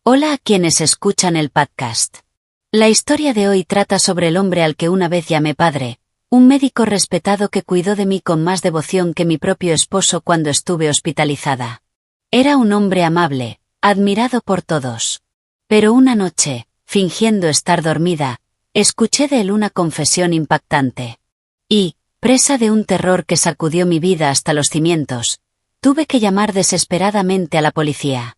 Hola a quienes escuchan el podcast. La historia de hoy trata sobre el hombre al que una vez llamé padre, un médico respetado que cuidó de mí con más devoción que mi propio esposo cuando estuve hospitalizada. Era un hombre amable, admirado por todos. Pero una noche, fingiendo estar dormida, escuché de él una confesión impactante. Y, presa de un terror que sacudió mi vida hasta los cimientos, tuve que llamar desesperadamente a la policía.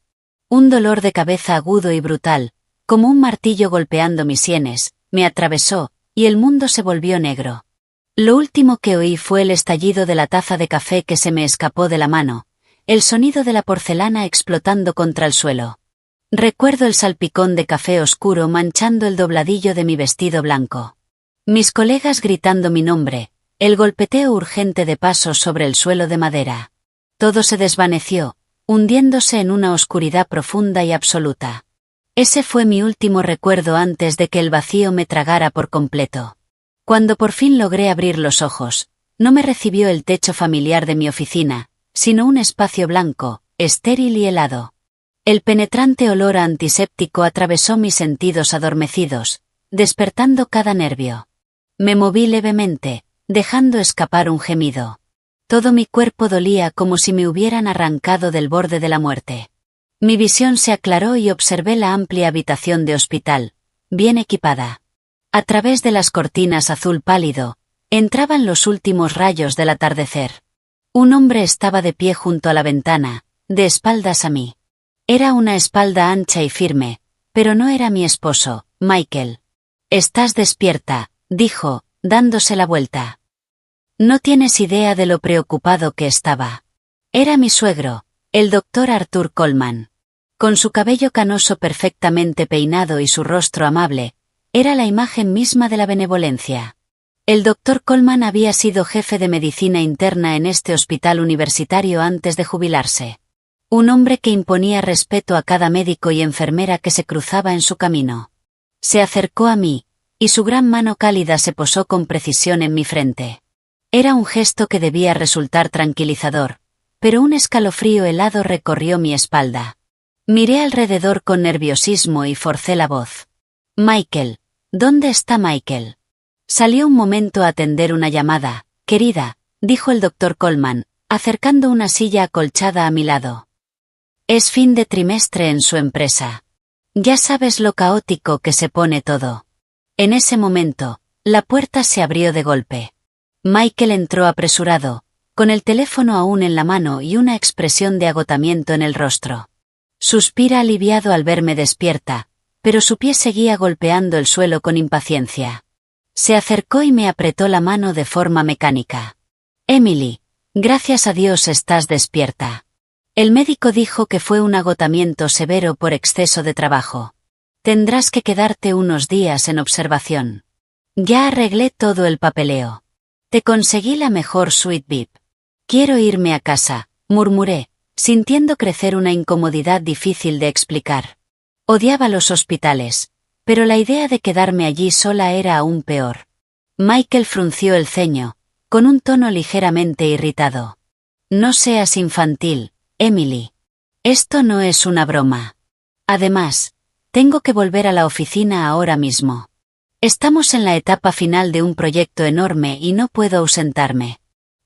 Un dolor de cabeza agudo y brutal, como un martillo golpeando mis sienes, me atravesó, y el mundo se volvió negro. Lo último que oí fue el estallido de la taza de café que se me escapó de la mano, el sonido de la porcelana explotando contra el suelo. Recuerdo el salpicón de café oscuro manchando el dobladillo de mi vestido blanco. Mis colegas gritando mi nombre, el golpeteo urgente de pasos sobre el suelo de madera. Todo se desvaneció, hundiéndose en una oscuridad profunda y absoluta. Ese fue mi último recuerdo antes de que el vacío me tragara por completo. Cuando por fin logré abrir los ojos, no me recibió el techo familiar de mi oficina, sino un espacio blanco, estéril y helado. El penetrante olor a antiséptico atravesó mis sentidos adormecidos, despertando cada nervio. Me moví levemente, dejando escapar un gemido. Todo mi cuerpo dolía como si me hubieran arrancado del borde de la muerte. Mi visión se aclaró y observé la amplia habitación de hospital, bien equipada. A través de las cortinas azul pálido, entraban los últimos rayos del atardecer. Un hombre estaba de pie junto a la ventana, de espaldas a mí. Era una espalda ancha y firme, pero no era mi esposo, Michael. «Estás despierta», dijo, dándose la vuelta. No tienes idea de lo preocupado que estaba. Era mi suegro, el doctor Arthur Coleman. Con su cabello canoso perfectamente peinado y su rostro amable, era la imagen misma de la benevolencia. El doctor Coleman había sido jefe de medicina interna en este hospital universitario antes de jubilarse. Un hombre que imponía respeto a cada médico y enfermera que se cruzaba en su camino. Se acercó a mí, y su gran mano cálida se posó con precisión en mi frente. Era un gesto que debía resultar tranquilizador, pero un escalofrío helado recorrió mi espalda. Miré alrededor con nerviosismo y forcé la voz. «Michael, ¿dónde está Michael?» Salió un momento a atender una llamada. «Querida», dijo el doctor Coleman, acercando una silla acolchada a mi lado. «Es fin de trimestre en su empresa. Ya sabes lo caótico que se pone todo». En ese momento, la puerta se abrió de golpe. Michael entró apresurado, con el teléfono aún en la mano y una expresión de agotamiento en el rostro. Suspira aliviado al verme despierta, pero su pie seguía golpeando el suelo con impaciencia. Se acercó y me apretó la mano de forma mecánica. «Emily, gracias a Dios estás despierta». El médico dijo que fue un agotamiento severo por exceso de trabajo. Tendrás que quedarte unos días en observación. Ya arreglé todo el papeleo. Te conseguí la mejor suite VIP. Quiero irme a casa, murmuré, sintiendo crecer una incomodidad difícil de explicar. Odiaba los hospitales, pero la idea de quedarme allí sola era aún peor. Michael frunció el ceño, con un tono ligeramente irritado. «No seas infantil, Emily. Esto no es una broma. Además, tengo que volver a la oficina ahora mismo. Estamos en la etapa final de un proyecto enorme y no puedo ausentarme».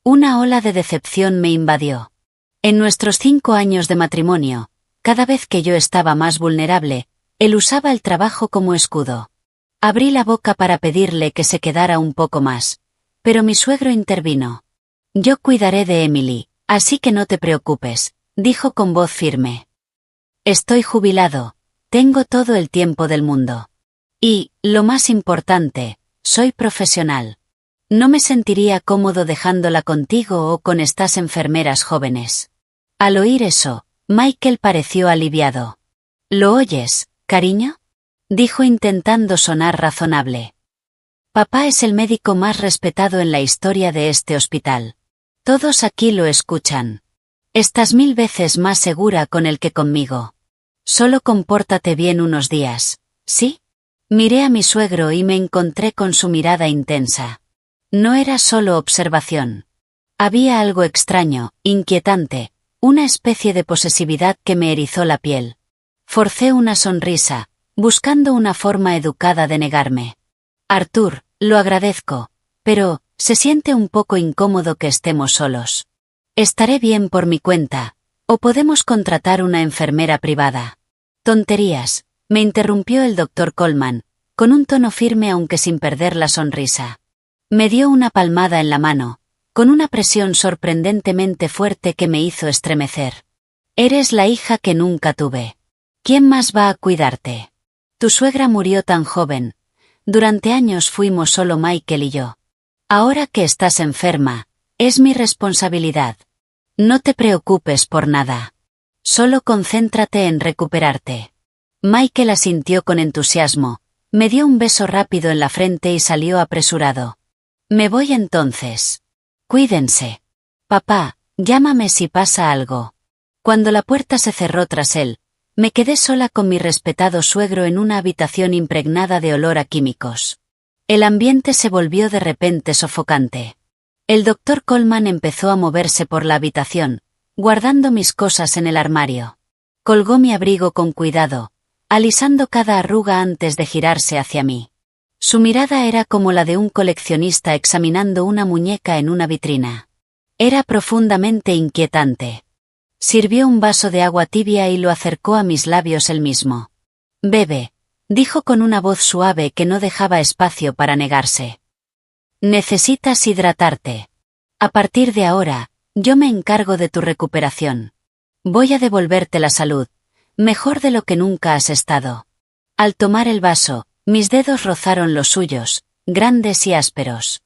Una ola de decepción me invadió. En nuestros 5 años de matrimonio, cada vez que yo estaba más vulnerable, él usaba el trabajo como escudo. Abrí la boca para pedirle que se quedara un poco más, pero mi suegro intervino. «Yo cuidaré de Emily, así que no te preocupes», dijo con voz firme. «Estoy jubilado, tengo todo el tiempo del mundo. Y, lo más importante, soy profesional. No me sentiría cómodo dejándola contigo o con estas enfermeras jóvenes». Al oír eso, Michael pareció aliviado. «¿Lo oyes, cariño?», dijo intentando sonar razonable. «Papá es el médico más respetado en la historia de este hospital. Todos aquí lo escuchan. Estás 1000 veces más segura con él que conmigo. Solo compórtate bien unos días, ¿sí?» Miré a mi suegro y me encontré con su mirada intensa. No era solo observación. Había algo extraño, inquietante, una especie de posesividad que me erizó la piel. Forcé una sonrisa, buscando una forma educada de negarme. Arthur, lo agradezco, pero se siente un poco incómodo que estemos solos. Estaré bien por mi cuenta, o podemos contratar una enfermera privada. Tonterías, me interrumpió el doctor Coleman, con un tono firme aunque sin perder la sonrisa. Me dio una palmada en la mano, con una presión sorprendentemente fuerte que me hizo estremecer. Eres la hija que nunca tuve. ¿Quién más va a cuidarte? Tu suegra murió tan joven. Durante años fuimos solo Michael y yo. Ahora que estás enferma, es mi responsabilidad. No te preocupes por nada. Solo concéntrate en recuperarte. Michael asintió con entusiasmo, me dio un beso rápido en la frente y salió apresurado. Me voy entonces. Cuídense. Papá, llámame si pasa algo. Cuando la puerta se cerró tras él, me quedé sola con mi respetado suegro en una habitación impregnada de olor a químicos. El ambiente se volvió de repente sofocante. El doctor Coleman empezó a moverse por la habitación, guardando mis cosas en el armario. Colgó mi abrigo con cuidado, alisando cada arruga antes de girarse hacia mí. Su mirada era como la de un coleccionista examinando una muñeca en una vitrina. Era profundamente inquietante. Sirvió un vaso de agua tibia y lo acercó a mis labios él mismo. Bebe, dijo con una voz suave que no dejaba espacio para negarse. Necesitas hidratarte. A partir de ahora, yo me encargo de tu recuperación. Voy a devolverte la salud, mejor de lo que nunca has estado. Al tomar el vaso, mis dedos rozaron los suyos, grandes y ásperos.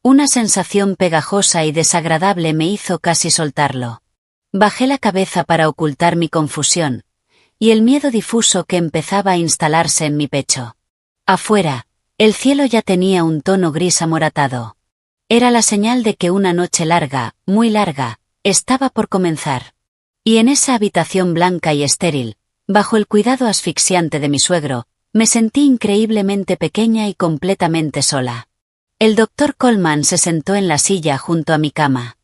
Una sensación pegajosa y desagradable me hizo casi soltarlo. Bajé la cabeza para ocultar mi confusión, y el miedo difuso que empezaba a instalarse en mi pecho. Afuera, el cielo ya tenía un tono gris amoratado. Era la señal de que una noche larga, muy larga, estaba por comenzar. Y en esa habitación blanca y estéril, bajo el cuidado asfixiante de mi suegro, me sentí increíblemente pequeña y completamente sola. El doctor Coleman se sentó en la silla junto a mi cama.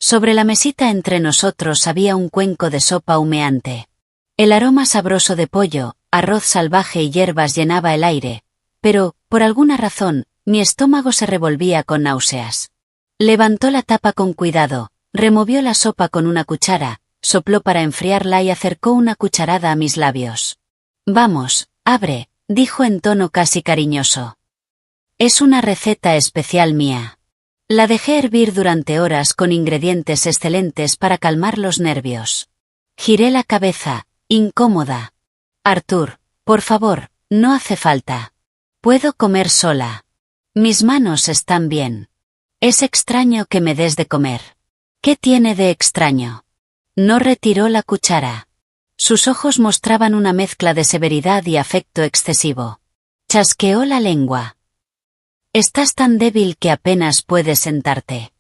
Sobre la mesita entre nosotros había un cuenco de sopa humeante. El aroma sabroso de pollo, arroz salvaje y hierbas llenaba el aire, pero, por alguna razón, mi estómago se revolvía con náuseas. Levantó la tapa con cuidado, removió la sopa con una cuchara, sopló para enfriarla y acercó una cucharada a mis labios. Vamos, abre, dijo en tono casi cariñoso. Es una receta especial mía. La dejé hervir durante horas con ingredientes excelentes para calmar los nervios. Giré la cabeza, incómoda. Arthur, por favor, no hace falta. Puedo comer sola. Mis manos están bien. Es extraño que me des de comer. ¿Qué tiene de extraño? No retiró la cuchara. Sus ojos mostraban una mezcla de severidad y afecto excesivo. Chasqueó la lengua. Estás tan débil que apenas puedes sentarte.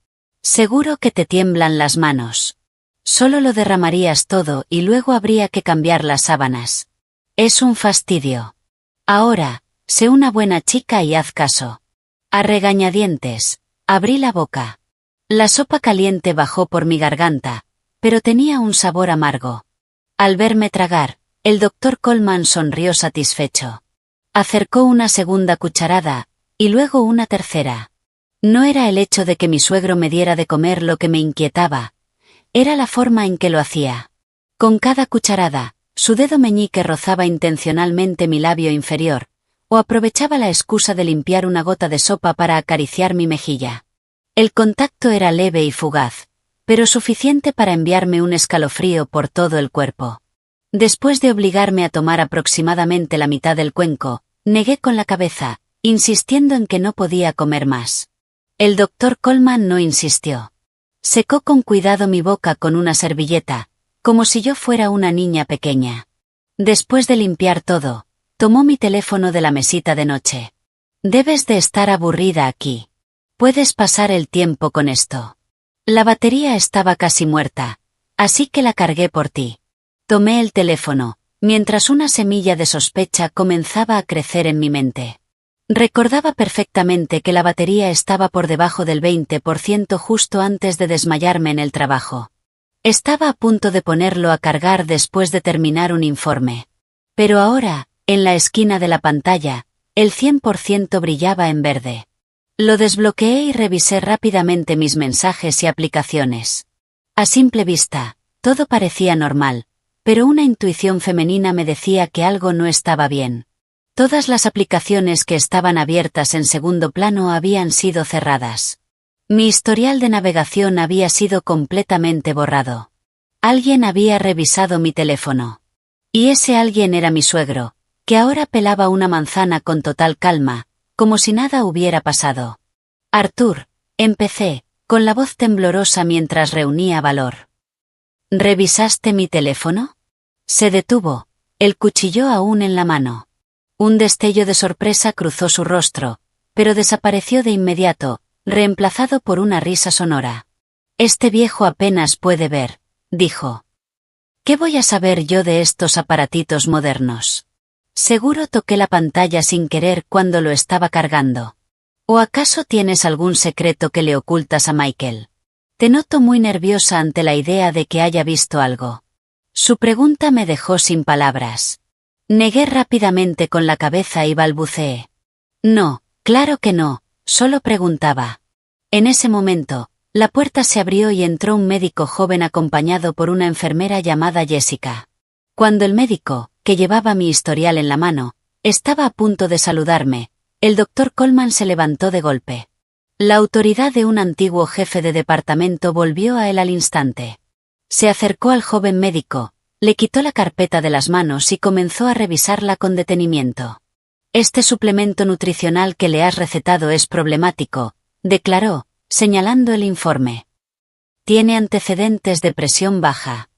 Seguro que te tiemblan las manos. Solo lo derramarías todo y luego habría que cambiar las sábanas. Es un fastidio. Ahora, sé una buena chica y haz caso. A regañadientes, abrí la boca. La sopa caliente bajó por mi garganta, pero tenía un sabor amargo. Al verme tragar, el doctor Coleman sonrió satisfecho. Acercó una segunda cucharada, y luego una tercera. No era el hecho de que mi suegro me diera de comer lo que me inquietaba, era la forma en que lo hacía. Con cada cucharada, su dedo meñique rozaba intencionalmente mi labio inferior, o aprovechaba la excusa de limpiar una gota de sopa para acariciar mi mejilla. El contacto era leve y fugaz, pero suficiente para enviarme un escalofrío por todo el cuerpo. Después de obligarme a tomar aproximadamente la mitad del cuenco, negué con la cabeza, insistiendo en que no podía comer más. El doctor Coleman no insistió. Secó con cuidado mi boca con una servilleta, como si yo fuera una niña pequeña. Después de limpiar todo, tomó mi teléfono de la mesita de noche. Debes de estar aburrida aquí. Puedes pasar el tiempo con esto. La batería estaba casi muerta, así que la cargué por ti. Tomé el teléfono, mientras una semilla de sospecha comenzaba a crecer en mi mente. Recordaba perfectamente que la batería estaba por debajo del 20% justo antes de desmayarme en el trabajo. Estaba a punto de ponerlo a cargar después de terminar un informe. Pero ahora, en la esquina de la pantalla, el 100% brillaba en verde. Lo desbloqueé y revisé rápidamente mis mensajes y aplicaciones. A simple vista, todo parecía normal, pero una intuición femenina me decía que algo no estaba bien. Todas las aplicaciones que estaban abiertas en segundo plano habían sido cerradas. Mi historial de navegación había sido completamente borrado. Alguien había revisado mi teléfono. Y ese alguien era mi suegro, que ahora pelaba una manzana con total calma, como si nada hubiera pasado. Arthur, empecé, con la voz temblorosa mientras reunía valor. ¿Revisaste mi teléfono? Se detuvo, el cuchillo aún en la mano. Un destello de sorpresa cruzó su rostro, pero desapareció de inmediato, reemplazado por una risa sonora. Este viejo apenas puede ver, dijo. ¿Qué voy a saber yo de estos aparatitos modernos? Seguro toqué la pantalla sin querer cuando lo estaba cargando. ¿O acaso tienes algún secreto que le ocultas a Michael? Te noto muy nerviosa ante la idea de que haya visto algo. Su pregunta me dejó sin palabras. Negué rápidamente con la cabeza y balbuceé. No, claro que no, solo preguntaba. En ese momento, la puerta se abrió y entró un médico joven acompañado por una enfermera llamada Jessica. Cuando el médico, que llevaba mi historial en la mano, estaba a punto de saludarme, el doctor Coleman se levantó de golpe. La autoridad de un antiguo jefe de departamento volvió a él al instante. Se acercó al joven médico, le quitó la carpeta de las manos y comenzó a revisarla con detenimiento. Este suplemento nutricional que le has recetado es problemático, declaró, señalando el informe. Tiene antecedentes de presión baja.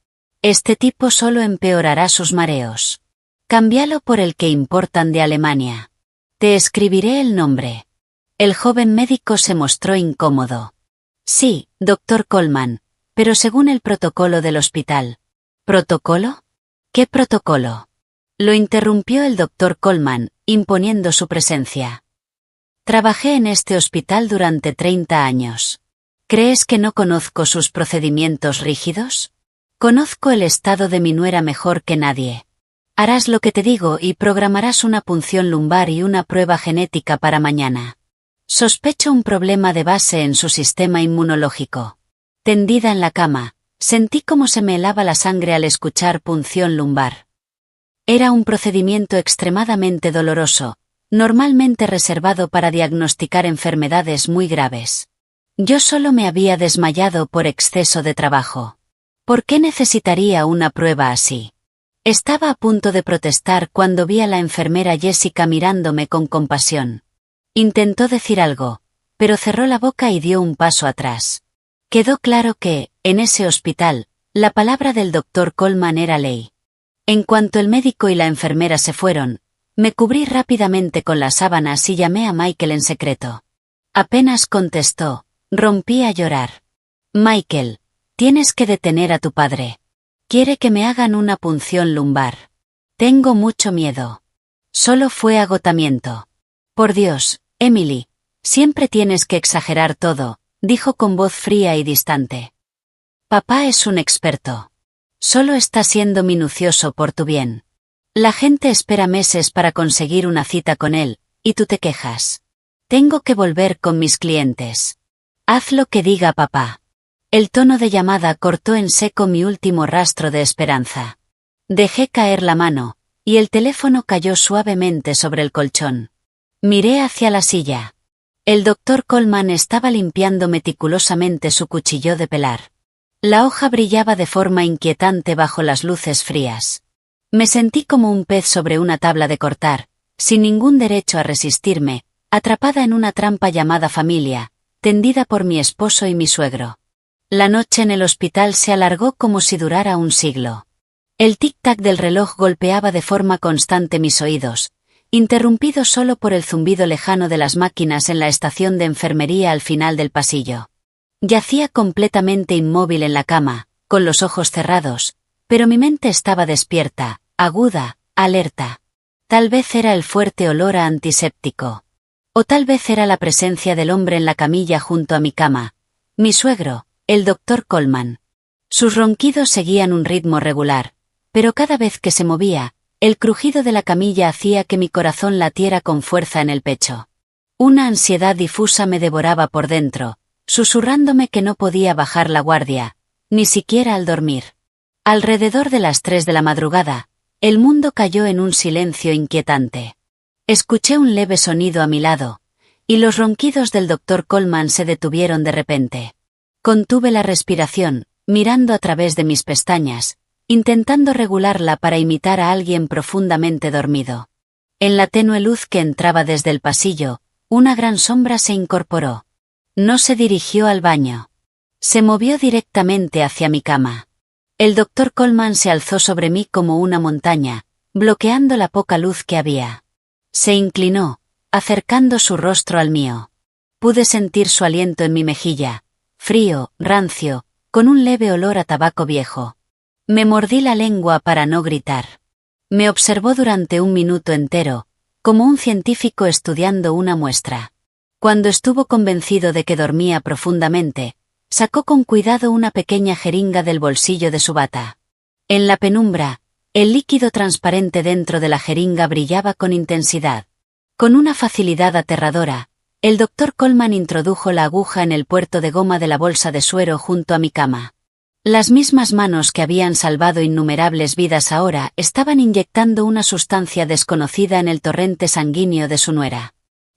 Este tipo solo empeorará sus mareos. Cámbialo por el que importan de Alemania. Te escribiré el nombre. El joven médico se mostró incómodo. Sí, doctor Coleman, pero según el protocolo del hospital. ¿Protocolo? ¿Qué protocolo? Lo interrumpió el doctor Coleman, imponiendo su presencia. Trabajé en este hospital durante 30 años. ¿Crees que no conozco sus procedimientos rígidos? Conozco el estado de mi nuera mejor que nadie. Harás lo que te digo y programarás una punción lumbar y una prueba genética para mañana. Sospecho un problema de base en su sistema inmunológico. Tendida en la cama, sentí cómo se me helaba la sangre al escuchar punción lumbar. Era un procedimiento extremadamente doloroso, normalmente reservado para diagnosticar enfermedades muy graves. Yo solo me había desmayado por exceso de trabajo. ¿Por qué necesitaría una prueba así? Estaba a punto de protestar cuando vi a la enfermera Jessica mirándome con compasión. Intentó decir algo, pero cerró la boca y dio un paso atrás. Quedó claro que, en ese hospital, la palabra del doctor Coleman era ley. En cuanto el médico y la enfermera se fueron, me cubrí rápidamente con las sábanas y llamé a Michael en secreto. Apenas contestó, rompí a llorar. Michael, tienes que detener a tu padre. Quiere que me hagan una punción lumbar. Tengo mucho miedo. Solo fue agotamiento. Por Dios, Emily, siempre tienes que exagerar todo, dijo con voz fría y distante. Papá es un experto. Solo está siendo minucioso por tu bien. La gente espera meses para conseguir una cita con él, y tú te quejas. Tengo que volver con mis clientes. Haz lo que diga papá. El tono de llamada cortó en seco mi último rastro de esperanza. Dejé caer la mano, y el teléfono cayó suavemente sobre el colchón. Miré hacia la silla. El doctor Coleman estaba limpiando meticulosamente su cuchillo de pelar. La hoja brillaba de forma inquietante bajo las luces frías. Me sentí como un pez sobre una tabla de cortar, sin ningún derecho a resistirme, atrapada en una trampa llamada familia, tendida por mi esposo y mi suegro. La noche en el hospital se alargó como si durara un siglo. El tic-tac del reloj golpeaba de forma constante mis oídos, interrumpido solo por el zumbido lejano de las máquinas en la estación de enfermería al final del pasillo. Yacía completamente inmóvil en la cama, con los ojos cerrados, pero mi mente estaba despierta, aguda, alerta. Tal vez era el fuerte olor a antiséptico. O tal vez era la presencia del hombre en la camilla junto a mi cama, mi suegro, el doctor Coleman. Sus ronquidos seguían un ritmo regular, pero cada vez que se movía, El crujido de la camilla hacía que mi corazón latiera con fuerza en el pecho. Una ansiedad difusa me devoraba por dentro, susurrándome que no podía bajar la guardia, ni siquiera al dormir. Alrededor de las 3 de la madrugada, el mundo cayó en un silencio inquietante. Escuché un leve sonido a mi lado, y los ronquidos del doctor Coleman se detuvieron de repente. Contuve la respiración, mirando a través de mis pestañas, intentando regularla para imitar a alguien profundamente dormido. En la tenue luz que entraba desde el pasillo, una gran sombra se incorporó. No se dirigió al baño. Se movió directamente hacia mi cama. El doctor Coleman se alzó sobre mí como una montaña, bloqueando la poca luz que había. Se inclinó, acercando su rostro al mío. Pude sentir su aliento en mi mejilla, frío, rancio, con un leve olor a tabaco viejo. Me mordí la lengua para no gritar. Me observó durante un minuto entero, como un científico estudiando una muestra. Cuando estuvo convencido de que dormía profundamente, sacó con cuidado una pequeña jeringa del bolsillo de su bata. En la penumbra, el líquido transparente dentro de la jeringa brillaba con intensidad. Con una facilidad aterradora, el doctor Coleman introdujo la aguja en el puerto de goma de la bolsa de suero junto a mi cama. Las mismas manos que habían salvado innumerables vidas ahora estaban inyectando una sustancia desconocida en el torrente sanguíneo de su nuera.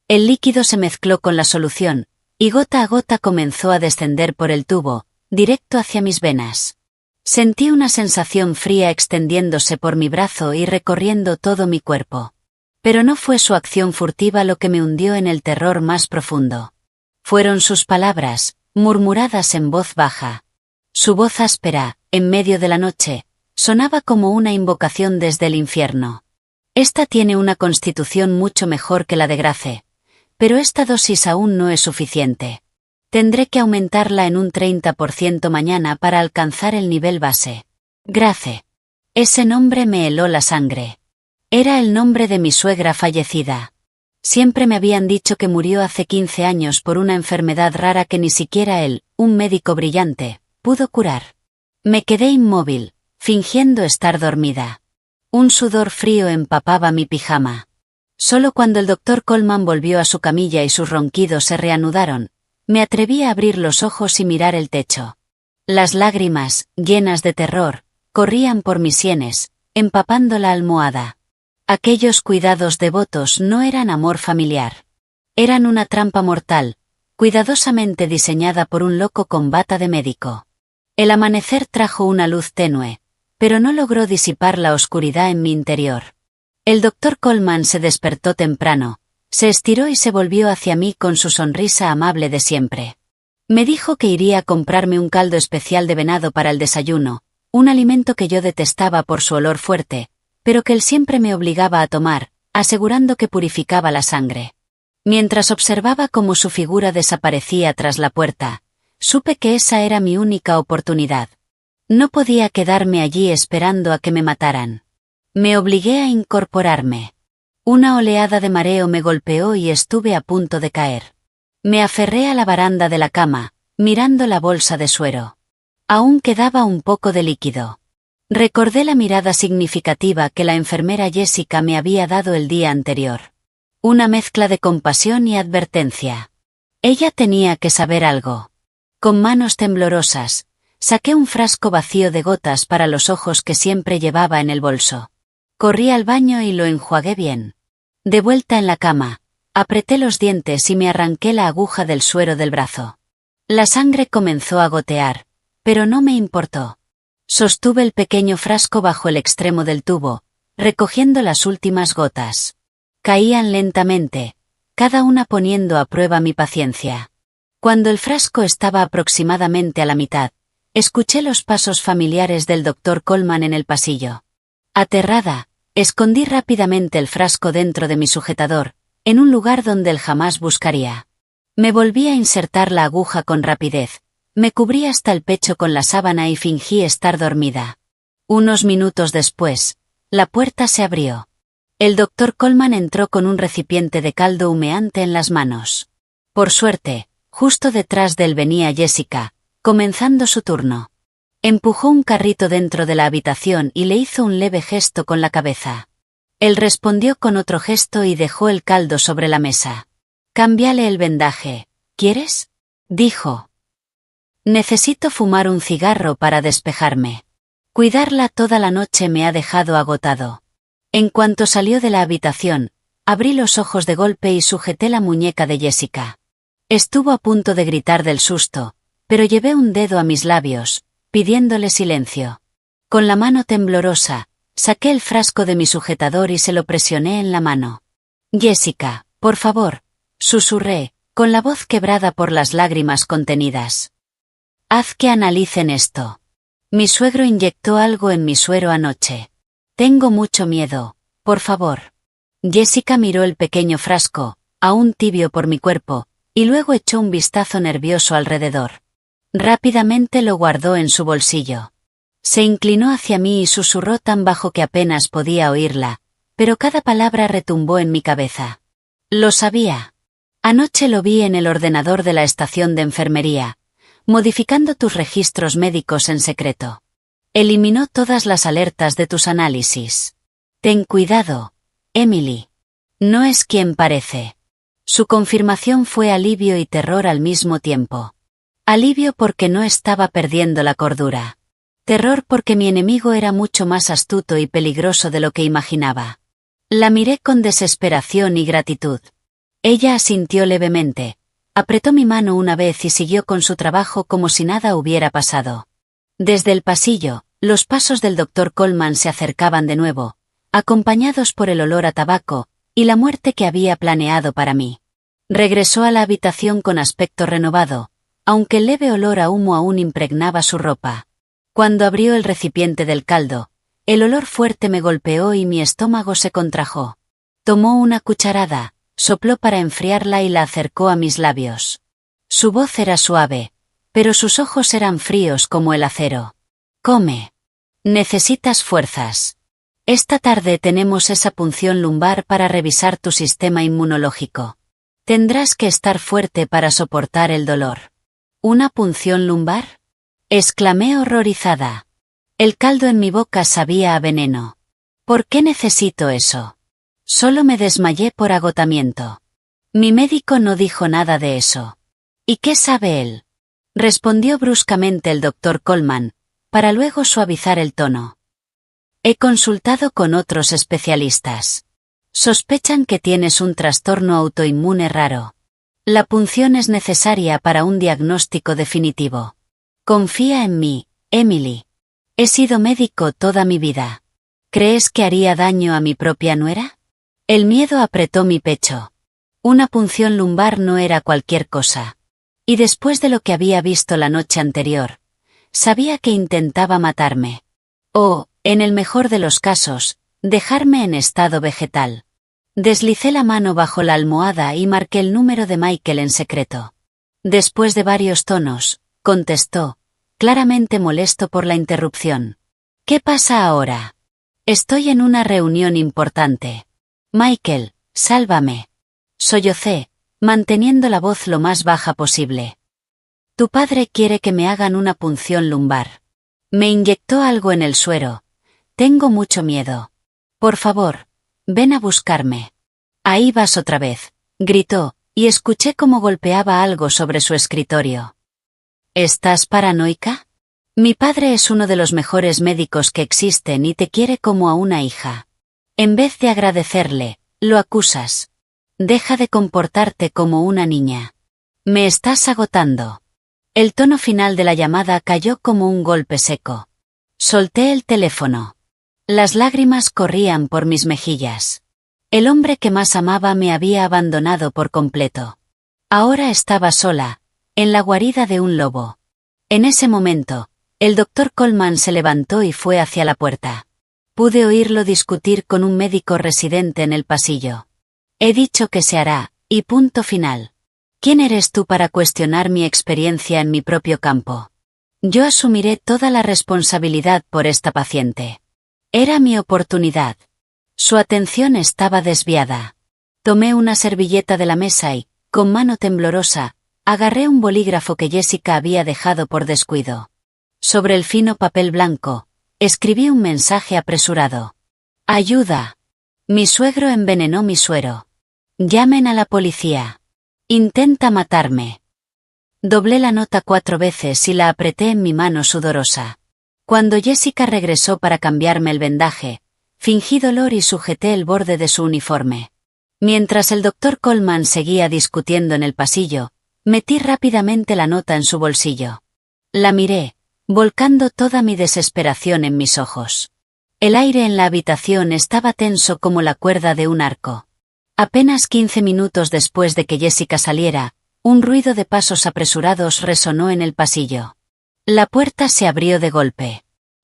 El líquido se mezcló con la solución, y gota a gota comenzó a descender por el tubo, directo hacia mis venas. Sentí una sensación fría extendiéndose por mi brazo y recorriendo todo mi cuerpo. Pero no fue su acción furtiva lo que me hundió en el terror más profundo. Fueron sus palabras, murmuradas en voz baja. Su voz áspera, en medio de la noche, sonaba como una invocación desde el infierno. Esta tiene una constitución mucho mejor que la de Grace, pero esta dosis aún no es suficiente. Tendré que aumentarla en un 30% mañana para alcanzar el nivel base. Grace. Ese nombre me heló la sangre. Era el nombre de mi suegra fallecida. Siempre me habían dicho que murió hace 15 años por una enfermedad rara que ni siquiera él, un médico brillante, pudo curar. Me quedé inmóvil, fingiendo estar dormida. Un sudor frío empapaba mi pijama. Solo cuando el doctor Coleman volvió a su camilla y sus ronquidos se reanudaron, me atreví a abrir los ojos y mirar el techo. Las lágrimas, llenas de terror, corrían por mis sienes, empapando la almohada. Aquellos cuidados devotos no eran amor familiar. Eran una trampa mortal, cuidadosamente diseñada por un loco con bata de médico. El amanecer trajo una luz tenue, pero no logró disipar la oscuridad en mi interior. El doctor Coleman se despertó temprano, se estiró y se volvió hacia mí con su sonrisa amable de siempre. Me dijo que iría a comprarme un caldo especial de venado para el desayuno, un alimento que yo detestaba por su olor fuerte, pero que él siempre me obligaba a tomar, asegurando que purificaba la sangre. Mientras observaba cómo su figura desaparecía tras la puerta, supe que esa era mi única oportunidad. No podía quedarme allí esperando a que me mataran. Me obligué a incorporarme. Una oleada de mareo me golpeó y estuve a punto de caer. Me aferré a la baranda de la cama, mirando la bolsa de suero. Aún quedaba un poco de líquido. Recordé la mirada significativa que la enfermera Jessica me había dado el día anterior. Una mezcla de compasión y advertencia. Ella tenía que saber algo. Con manos temblorosas, saqué un frasco vacío de gotas para los ojos que siempre llevaba en el bolso. Corrí al baño y lo enjuagué bien. De vuelta en la cama, apreté los dientes y me arranqué la aguja del suero del brazo. La sangre comenzó a gotear, pero no me importó. Sostuve el pequeño frasco bajo el extremo del tubo, recogiendo las últimas gotas. Caían lentamente, cada una poniendo a prueba mi paciencia. Cuando el frasco estaba aproximadamente a la mitad, escuché los pasos familiares del doctor Coleman en el pasillo. Aterrada, escondí rápidamente el frasco dentro de mi sujetador, en un lugar donde él jamás buscaría. Me volví a insertar la aguja con rapidez. Me cubrí hasta el pecho con la sábana y fingí estar dormida. Unos minutos después, la puerta se abrió. El doctor Coleman entró con un recipiente de caldo humeante en las manos. Por suerte, justo detrás de él venía Jessica, comenzando su turno. Empujó un carrito dentro de la habitación y le hizo un leve gesto con la cabeza. Él respondió con otro gesto y dejó el caldo sobre la mesa. Cámbiale el vendaje, ¿quieres? Dijo. Necesito fumar un cigarro para despejarme. Cuidarla toda la noche me ha dejado agotado. En cuanto salió de la habitación, abrí los ojos de golpe y sujeté la muñeca de Jessica. Estuvo a punto de gritar del susto, pero llevé un dedo a mis labios, pidiéndole silencio. Con la mano temblorosa, saqué el frasco de mi sujetador y se lo presioné en la mano. Jessica, por favor, susurré, con la voz quebrada por las lágrimas contenidas. Haz que analicen esto. Mi suegro inyectó algo en mi suero anoche. Tengo mucho miedo, por favor. Jessica miró el pequeño frasco, aún tibio por mi cuerpo, y luego echó un vistazo nervioso alrededor. Rápidamente lo guardó en su bolsillo. Se inclinó hacia mí y susurró tan bajo que apenas podía oírla, pero cada palabra retumbó en mi cabeza. Lo sabía. Anoche lo vi en el ordenador de la estación de enfermería, modificando tus registros médicos en secreto. Eliminó todas las alertas de tus análisis. Ten cuidado, Emily. No es quien parece. Su confirmación fue alivio y terror al mismo tiempo. Alivio porque no estaba perdiendo la cordura. Terror porque mi enemigo era mucho más astuto y peligroso de lo que imaginaba. La miré con desesperación y gratitud. Ella asintió levemente, apretó mi mano una vez y siguió con su trabajo como si nada hubiera pasado. Desde el pasillo, los pasos del doctor Coleman se acercaban de nuevo, acompañados por el olor a tabaco y la muerte que había planeado para mí. Regresó a la habitación con aspecto renovado, aunque el leve olor a humo aún impregnaba su ropa. Cuando abrió el recipiente del caldo, el olor fuerte me golpeó y mi estómago se contrajo. Tomó una cucharada, sopló para enfriarla y la acercó a mis labios. Su voz era suave, pero sus ojos eran fríos como el acero. Come. Necesitas fuerzas. Esta tarde tenemos esa punción lumbar para revisar tu sistema inmunológico. Tendrás que estar fuerte para soportar el dolor. ¿Una punción lumbar? Exclamé horrorizada. El caldo en mi boca sabía a veneno. ¿Por qué necesito eso? Solo me desmayé por agotamiento. Mi médico no dijo nada de eso. ¿Y qué sabe él? Respondió bruscamente el doctor Coleman, para luego suavizar el tono. He consultado con otros especialistas. Sospechan que tienes un trastorno autoinmune raro. La punción es necesaria para un diagnóstico definitivo. Confía en mí, Emily. He sido médico toda mi vida. ¿Crees que haría daño a mi propia nuera? El miedo apretó mi pecho. Una punción lumbar no era cualquier cosa. Y después de lo que había visto la noche anterior, sabía que intentaba matarme. O, en el mejor de los casos, dejarme en estado vegetal. Deslicé la mano bajo la almohada y marqué el número de Michael en secreto. Después de varios tonos, contestó, claramente molesto por la interrupción. ¿Qué pasa ahora? Estoy en una reunión importante. Michael, sálvame. Sollocé, manteniendo la voz lo más baja posible. Tu padre quiere que me hagan una punción lumbar. Me inyectó algo en el suero. Tengo mucho miedo. Por favor, ven a buscarme. Ahí vas otra vez, gritó, y escuché cómo golpeaba algo sobre su escritorio. ¿Estás paranoica? Mi padre es uno de los mejores médicos que existen y te quiere como a una hija. En vez de agradecerle, lo acusas. Deja de comportarte como una niña. Me estás agotando. El tono final de la llamada cayó como un golpe seco. Solté el teléfono. Las lágrimas corrían por mis mejillas. El hombre que más amaba me había abandonado por completo. Ahora estaba sola, en la guarida de un lobo. En ese momento, el doctor Coleman se levantó y fue hacia la puerta. Pude oírlo discutir con un médico residente en el pasillo. He dicho que se hará, y punto final. ¿Quién eres tú para cuestionar mi experiencia en mi propio campo? Yo asumiré toda la responsabilidad por esta paciente. Era mi oportunidad. Su atención estaba desviada. Tomé una servilleta de la mesa y, con mano temblorosa, agarré un bolígrafo que Jessica había dejado por descuido. Sobre el fino papel blanco, escribí un mensaje apresurado. Ayuda. Mi suegro envenenó mi suero. Llamen a la policía. Intenta matarme. Doblé la nota 4 veces y la apreté en mi mano sudorosa. Cuando Jessica regresó para cambiarme el vendaje, fingí dolor y sujeté el borde de su uniforme. Mientras el doctor Coleman seguía discutiendo en el pasillo, metí rápidamente la nota en su bolsillo. La miré, volcando toda mi desesperación en mis ojos. El aire en la habitación estaba tenso como la cuerda de un arco. Apenas 15 minutos después de que Jessica saliera, un ruido de pasos apresurados resonó en el pasillo. La puerta se abrió de golpe.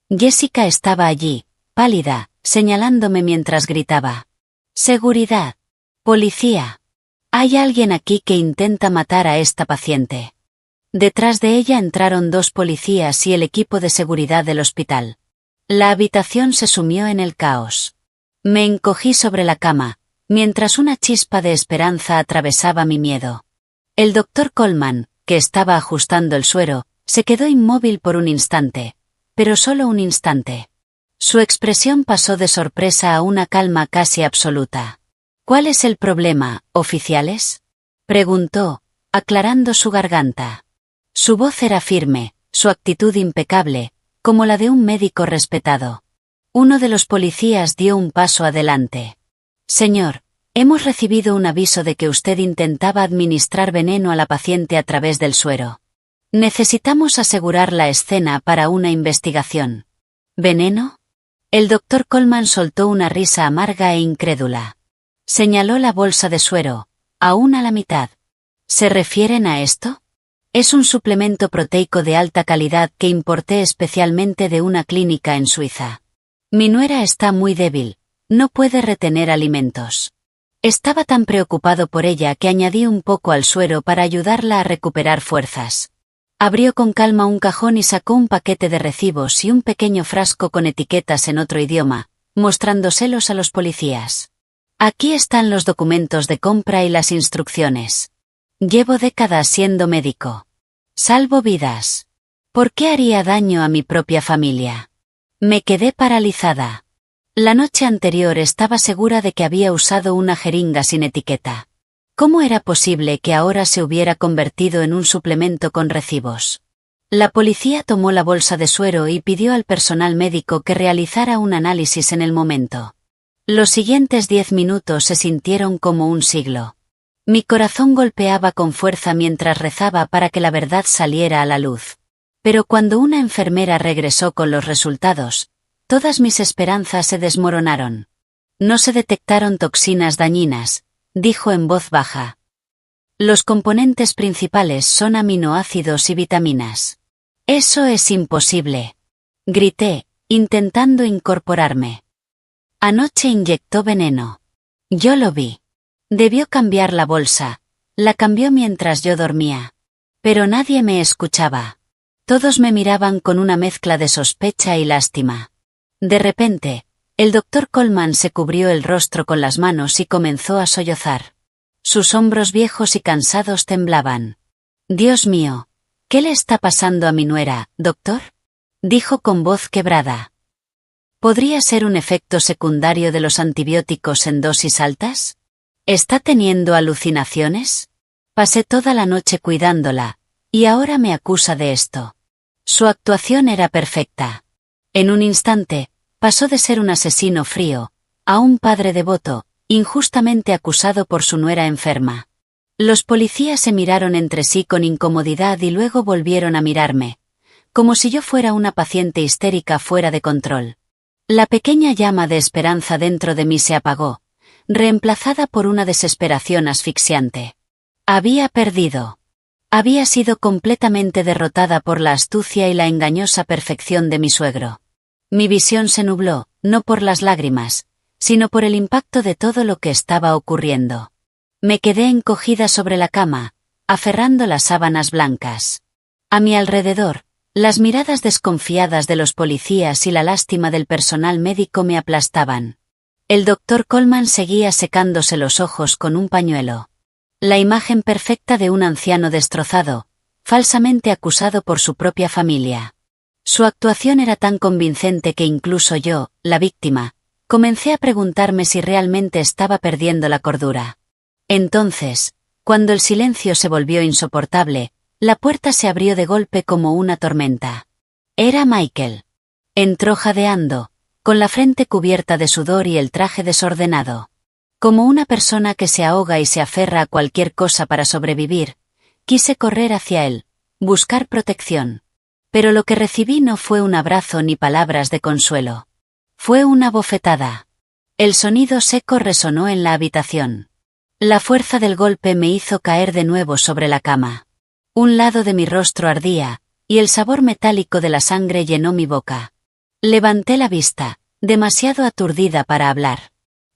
Jessica estaba allí, pálida, señalándome mientras gritaba. «¡Seguridad! ¡Policía! Hay alguien aquí que intenta matar a esta paciente». Detrás de ella entraron 2 policías y el equipo de seguridad del hospital. La habitación se sumió en el caos. Me encogí sobre la cama, mientras una chispa de esperanza atravesaba mi miedo. El doctor Coleman, que estaba ajustando el suero, se quedó inmóvil por un instante, pero solo un instante. Su expresión pasó de sorpresa a una calma casi absoluta. «¿Cuál es el problema, oficiales?», preguntó, aclarando su garganta. Su voz era firme, su actitud impecable, como la de un médico respetado. Uno de los policías dio un paso adelante. «Señor, hemos recibido un aviso de que usted intentaba administrar veneno a la paciente a través del suero. Necesitamos asegurar la escena para una investigación». «¿Veneno?». El doctor Coleman soltó una risa amarga e incrédula. Señaló la bolsa de suero, aún a la mitad. «¿Se refieren a esto? Es un suplemento proteico de alta calidad que importé especialmente de una clínica en Suiza. Mi nuera está muy débil, no puede retener alimentos». Estaba tan preocupado por ella que añadí un poco al suero para ayudarla a recuperar fuerzas. Abrió con calma un cajón y sacó un paquete de recibos y un pequeño frasco con etiquetas en otro idioma, mostrándoselos a los policías. «Aquí están los documentos de compra y las instrucciones. Llevo décadas siendo médico. Salvo vidas. ¿Por qué haría daño a mi propia familia?». Me quedé paralizada. La noche anterior estaba segura de que había usado una jeringa sin etiqueta. ¿Cómo era posible que ahora se hubiera convertido en un suplemento con recibos? La policía tomó la bolsa de suero y pidió al personal médico que realizara un análisis en el momento. Los siguientes 10 minutos se sintieron como un siglo. Mi corazón golpeaba con fuerza mientras rezaba para que la verdad saliera a la luz. Pero cuando una enfermera regresó con los resultados, todas mis esperanzas se desmoronaron. «No se detectaron toxinas dañinas», dijo en voz baja. «Los componentes principales son aminoácidos y vitaminas». «Eso es imposible», grité, intentando incorporarme. «Anoche inyectó veneno. Yo lo vi. Debió cambiar la bolsa. La cambió mientras yo dormía. Pero nadie me escuchaba. Todos me miraban con una mezcla de sospecha y lástima». De repente, el doctor Coleman se cubrió el rostro con las manos y comenzó a sollozar. Sus hombros viejos y cansados temblaban. «Dios mío, ¿qué le está pasando a mi nuera, doctor?», dijo con voz quebrada. ¿Podría ser un efecto secundario de los antibióticos en dosis altas? ¿Está teniendo alucinaciones? Pasé toda la noche cuidándola, y ahora me acusa de esto. Su actuación era perfecta. En un instante, pasó de ser un asesino frío, a un padre devoto, injustamente acusado por su nuera enferma. Los policías se miraron entre sí con incomodidad y luego volvieron a mirarme, como si yo fuera una paciente histérica fuera de control. La pequeña llama de esperanza dentro de mí se apagó, reemplazada por una desesperación asfixiante. Había perdido. Había sido completamente derrotada por la astucia y la engañosa perfección de mi suegro. Mi visión se nubló, no por las lágrimas, sino por el impacto de todo lo que estaba ocurriendo. Me quedé encogida sobre la cama, aferrando las sábanas blancas. A mi alrededor, las miradas desconfiadas de los policías y la lástima del personal médico me aplastaban. El doctor Coleman seguía secándose los ojos con un pañuelo. La imagen perfecta de un anciano destrozado, falsamente acusado por su propia familia. Su actuación era tan convincente que incluso yo, la víctima, Comencé a preguntarme si realmente estaba perdiendo la cordura. Entonces, cuando el silencio se volvió insoportable, la puerta se abrió de golpe como una tormenta. Era Michael. Entró jadeando, con la frente cubierta de sudor y el traje desordenado. Como una persona que se ahoga y se aferra a cualquier cosa para sobrevivir, quise correr hacia él, buscar protección. Pero lo que recibí no fue un abrazo ni palabras de consuelo. Fue una bofetada. El sonido seco resonó en la habitación. La fuerza del golpe me hizo caer de nuevo sobre la cama. Un lado de mi rostro ardía, y el sabor metálico de la sangre llenó mi boca. Levanté la vista, demasiado aturdida para hablar.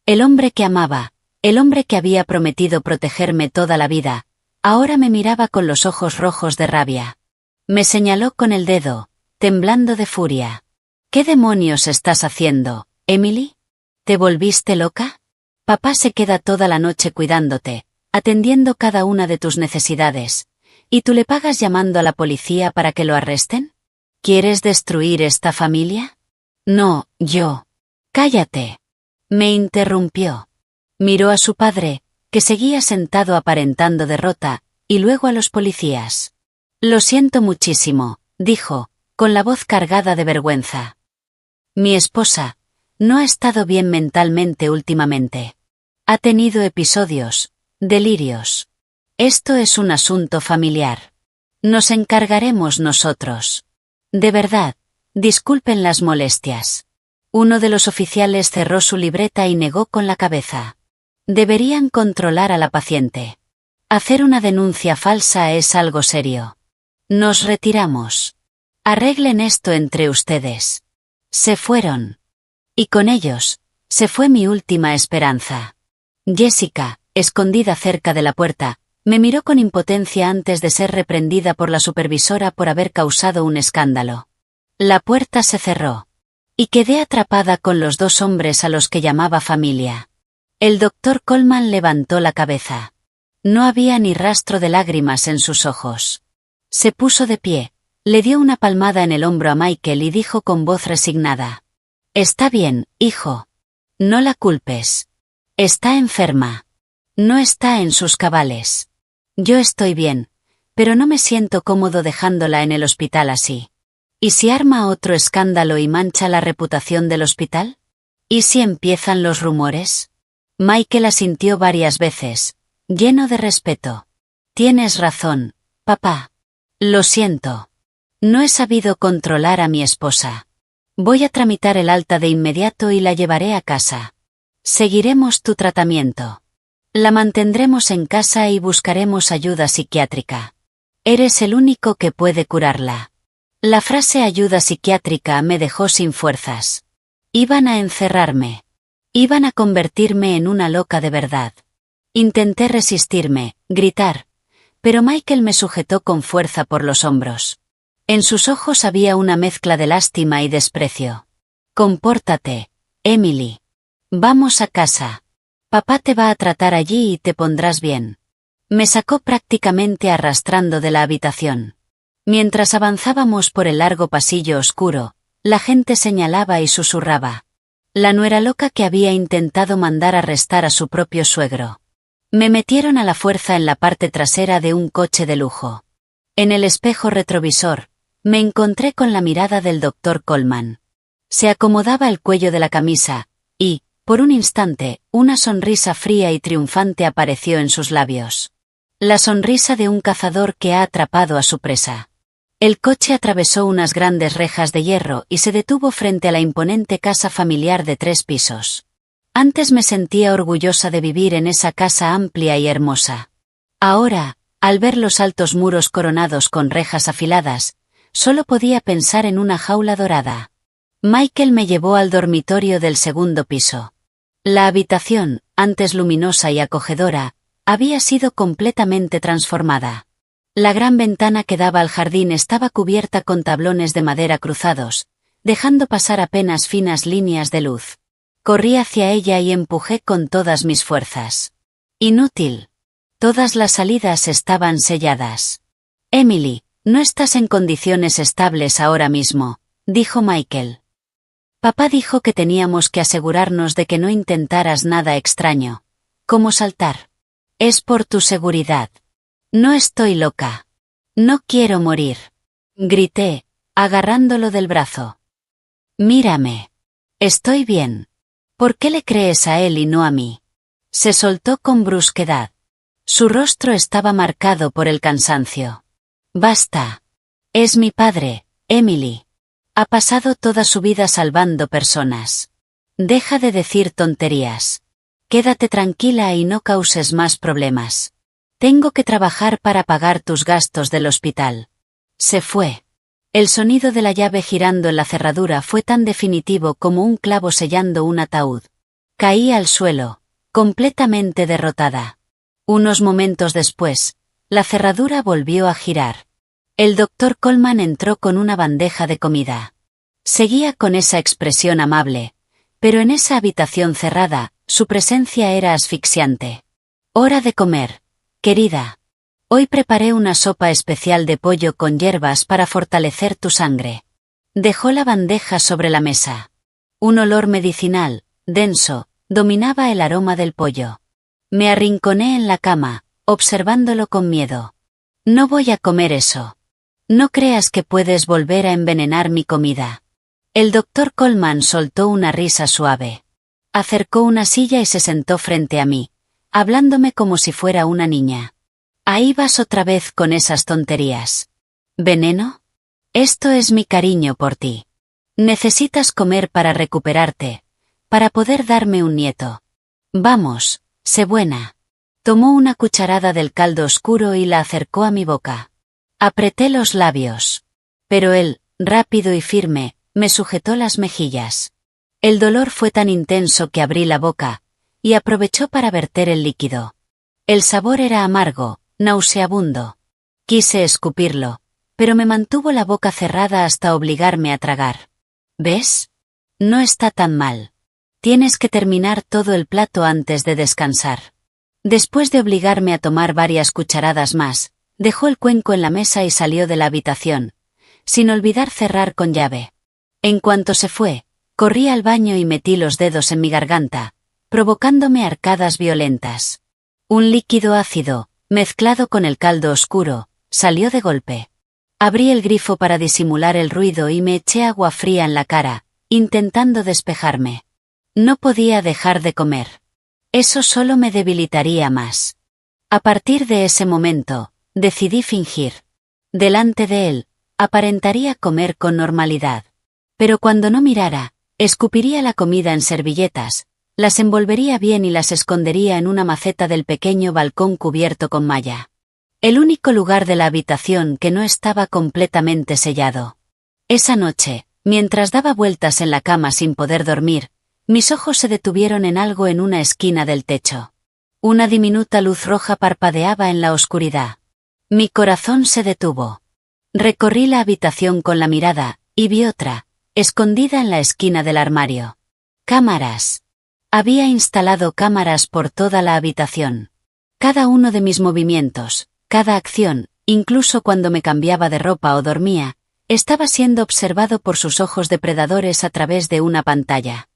El hombre que amaba, el hombre que había prometido protegerme toda la vida, ahora me miraba con los ojos rojos de rabia. Me señaló con el dedo, temblando de furia. ¿Qué demonios estás haciendo, Emily? ¿Te volviste loca? Papá se queda toda la noche cuidándote, atendiendo cada una de tus necesidades, ¿y tú le pagas llamando a la policía para que lo arresten? ¿Quieres destruir esta familia? No, yo. Cállate. Me interrumpió. Miró a su padre, que seguía sentado aparentando derrota, y luego a los policías. Lo siento muchísimo, dijo, con la voz cargada de vergüenza. Mi esposa no ha estado bien mentalmente últimamente. Ha tenido episodios, delirios. Esto es un asunto familiar. Nos encargaremos nosotros. De verdad, disculpen las molestias. Uno de los oficiales cerró su libreta y negó con la cabeza. Deberían controlar a la paciente. Hacer una denuncia falsa es algo serio. Nos retiramos. Arreglen esto entre ustedes. Se fueron. Y con ellos, se fue mi última esperanza. Jessica, escondida cerca de la puerta, me miró con impotencia antes de ser reprendida por la supervisora por haber causado un escándalo. La puerta se cerró. Y quedé atrapada con los dos hombres a los que llamaba familia. El doctor Coleman levantó la cabeza. No había ni rastro de lágrimas en sus ojos. Se puso de pie, le dio una palmada en el hombro a Michael y dijo con voz resignada. Está bien, hijo. No la culpes. Está enferma. No está en sus cabales. Yo estoy bien, pero no me siento cómodo dejándola en el hospital así. ¿Y si arma otro escándalo y mancha la reputación del hospital? ¿Y si empiezan los rumores? Michael asintió varias veces, lleno de respeto. Tienes razón, papá. Lo siento. No he sabido controlar a mi esposa. Voy a tramitar el alta de inmediato y la llevaré a casa. Seguiremos tu tratamiento. La mantendremos en casa y buscaremos ayuda psiquiátrica. Eres el único que puede curarla. La frase ayuda psiquiátrica me dejó sin fuerzas. Iban a encerrarme. Iban a convertirme en una loca de verdad. Intenté resistirme, gritar, pero Michael me sujetó con fuerza por los hombros. En sus ojos había una mezcla de lástima y desprecio. Compórtate, Emily. Vamos a casa. Papá te va a tratar allí y te pondrás bien. Me sacó prácticamente arrastrando de la habitación. Mientras avanzábamos por el largo pasillo oscuro, la gente señalaba y susurraba. La nuera loca que había intentado mandar arrestar a su propio suegro. Me metieron a la fuerza en la parte trasera de un coche de lujo. En el espejo retrovisor, me encontré con la mirada del doctor Coleman. Se acomodaba el cuello de la camisa, y, por un instante, una sonrisa fría y triunfante apareció en sus labios. La sonrisa de un cazador que ha atrapado a su presa. El coche atravesó unas grandes rejas de hierro y se detuvo frente a la imponente casa familiar de 3 pisos. Antes me sentía orgullosa de vivir en esa casa amplia y hermosa. Ahora, al ver los altos muros coronados con rejas afiladas, solo podía pensar en una jaula dorada. Michael me llevó al dormitorio del 2º piso. La habitación, antes luminosa y acogedora, había sido completamente transformada. La gran ventana que daba al jardín estaba cubierta con tablones de madera cruzados, dejando pasar apenas finas líneas de luz. Corrí hacia ella y empujé con todas mis fuerzas. Inútil. Todas las salidas estaban selladas. Emily, no estás en condiciones estables ahora mismo, dijo Michael. Papá dijo que teníamos que asegurarnos de que no intentaras nada extraño, como saltar. Es por tu seguridad. No estoy loca. No quiero morir. Grité, agarrándolo del brazo. Mírame. Estoy bien. ¿Por qué le crees a él y no a mí? Se soltó con brusquedad. Su rostro estaba marcado por el cansancio. Basta. Es mi padre, Emily. Ha pasado toda su vida salvando personas. Deja de decir tonterías. Quédate tranquila y no causes más problemas. Tengo que trabajar para pagar tus gastos del hospital. Se fue. El sonido de la llave girando en la cerradura fue tan definitivo como un clavo sellando un ataúd. Caí al suelo, completamente derrotada. Unos momentos después, la cerradura volvió a girar. El doctor Coleman entró con una bandeja de comida. Seguía con esa expresión amable, pero en esa habitación cerrada, su presencia era asfixiante. Hora de comer, querida. Hoy preparé una sopa especial de pollo con hierbas para fortalecer tu sangre. Dejó la bandeja sobre la mesa. Un olor medicinal, denso, dominaba el aroma del pollo. Me arrinconé en la cama, observándolo con miedo. No voy a comer eso. No creas que puedes volver a envenenar mi comida. El doctor Coleman soltó una risa suave. Acercó una silla y se sentó frente a mí, hablándome como si fuera una niña. Ahí vas otra vez con esas tonterías. ¿Veneno? Esto es mi cariño por ti. Necesitas comer para recuperarte, para poder darme un nieto. Vamos, sé buena. Tomó una cucharada del caldo oscuro y la acercó a mi boca. Apreté los labios. Pero él, rápido y firme, me sujetó las mejillas. El dolor fue tan intenso que abrí la boca, y aprovechó para verter el líquido. El sabor era amargo, nauseabundo. Quise escupirlo, pero me mantuvo la boca cerrada hasta obligarme a tragar. ¿Ves? No está tan mal. Tienes que terminar todo el plato antes de descansar. Después de obligarme a tomar varias cucharadas más, dejó el cuenco en la mesa y salió de la habitación, sin olvidar cerrar con llave. En cuanto se fue, corrí al baño y metí los dedos en mi garganta, provocándome arcadas violentas. Un líquido ácido, mezclado con el caldo oscuro, salió de golpe. Abrí el grifo para disimular el ruido y me eché agua fría en la cara, intentando despejarme. No podía dejar de comer. Eso solo me debilitaría más. A partir de ese momento, decidí fingir. Delante de él, aparentaría comer con normalidad. Pero cuando no mirara, escupiría la comida en servilletas, las envolvería bien y las escondería en una maceta del pequeño balcón cubierto con malla. El único lugar de la habitación que no estaba completamente sellado. Esa noche, mientras daba vueltas en la cama sin poder dormir, mis ojos se detuvieron en algo en una esquina del techo. Una diminuta luz roja parpadeaba en la oscuridad. Mi corazón se detuvo. Recorrí la habitación con la mirada, y vi otra, escondida en la esquina del armario. Cámaras. Había instalado cámaras por toda la habitación. Cada uno de mis movimientos, cada acción, incluso cuando me cambiaba de ropa o dormía, estaba siendo observado por sus ojos depredadores a través de una pantalla.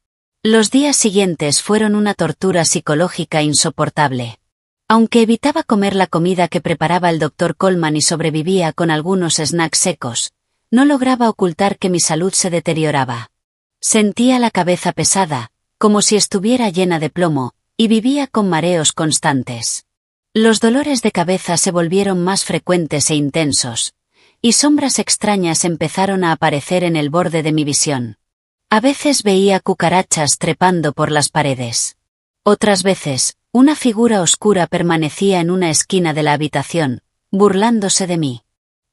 Los días siguientes fueron una tortura psicológica insoportable. Aunque evitaba comer la comida que preparaba el doctor Coleman y sobrevivía con algunos snacks secos, no lograba ocultar que mi salud se deterioraba. Sentía la cabeza pesada, como si estuviera llena de plomo, y vivía con mareos constantes. Los dolores de cabeza se volvieron más frecuentes e intensos, y sombras extrañas empezaron a aparecer en el borde de mi visión. A veces veía cucarachas trepando por las paredes. Otras veces, una figura oscura permanecía en una esquina de la habitación, burlándose de mí.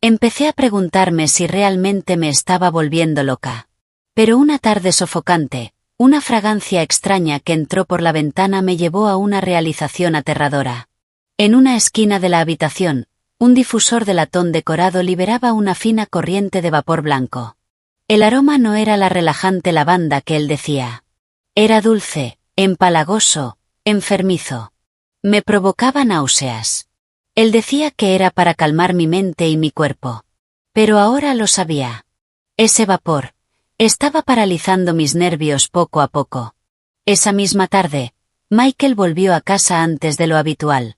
Empecé a preguntarme si realmente me estaba volviendo loca. Pero una tarde sofocante, una fragancia extraña que entró por la ventana me llevó a una realización aterradora. En una esquina de la habitación, un difusor de latón decorado liberaba una fina corriente de vapor blanco. El aroma no era la relajante lavanda que él decía. Era dulce, empalagoso, enfermizo. Me provocaba náuseas. Él decía que era para calmar mi mente y mi cuerpo. Pero ahora lo sabía. Ese vapor, Estaba paralizando mis nervios poco a poco. Esa misma tarde, Michael volvió a casa antes de lo habitual.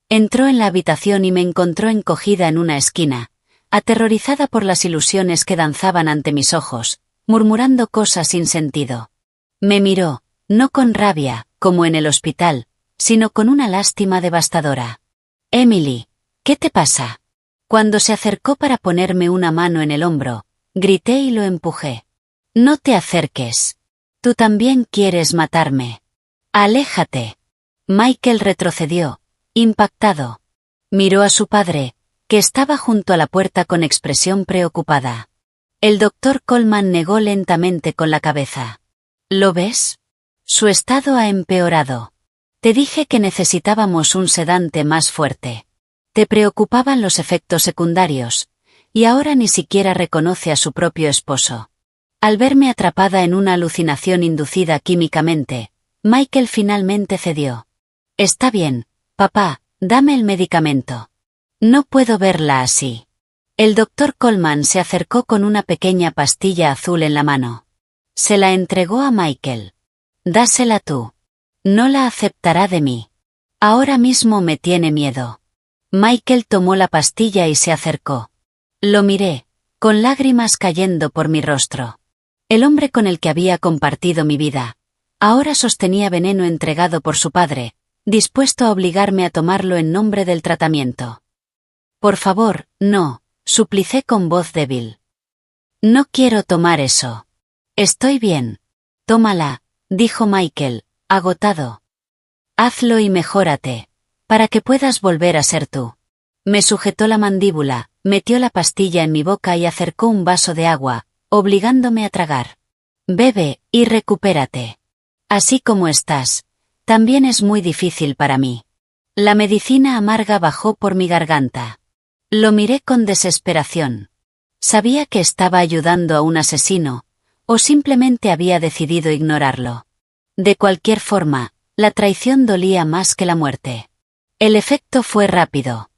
Entró en la habitación y me encontró encogida en una esquina, aterrorizada por las ilusiones que danzaban ante mis ojos, murmurando cosas sin sentido. Me miró, no con rabia, como en el hospital, sino con una lástima devastadora. Emily, ¿qué te pasa? Cuando se acercó para ponerme una mano en el hombro, grité y lo empujé. No te acerques. Tú también quieres matarme. Aléjate. Michael retrocedió, impactado. Miró a su padre, que estaba junto a la puerta con expresión preocupada. El doctor Coleman negó lentamente con la cabeza. ¿Lo ves? Su estado ha empeorado. Te dije que necesitábamos un sedante más fuerte. Te preocupaban los efectos secundarios, y ahora ni siquiera reconoce a su propio esposo. Al verme atrapada en una alucinación inducida químicamente, Michael finalmente cedió. Está bien, papá, dame el medicamento. No puedo verla así. El doctor Coleman se acercó con una pequeña pastilla azul en la mano. Se la entregó a Michael. Dásela tú. No la aceptará de mí. Ahora mismo me tiene miedo. Michael tomó la pastilla y se acercó. Lo miré, con lágrimas cayendo por mi rostro. El hombre con el que había compartido mi vida, ahora sostenía veneno entregado por su padre, dispuesto a obligarme a tomarlo en nombre del tratamiento. Por favor, no, suplicé con voz débil. No quiero tomar eso. Estoy bien. Tómala, dijo Michael, agotado. Hazlo y mejórate, para que puedas volver a ser tú. Me sujetó la mandíbula, metió la pastilla en mi boca y acercó un vaso de agua, obligándome a tragar. Bebe, y recupérate. Así como estás, también es muy difícil para mí. La medicina amarga bajó por mi garganta. Lo miré con desesperación. Sabía que estaba ayudando a un asesino, o simplemente había decidido ignorarlo. De cualquier forma, la traición dolía más que la muerte. El efecto fue rápido.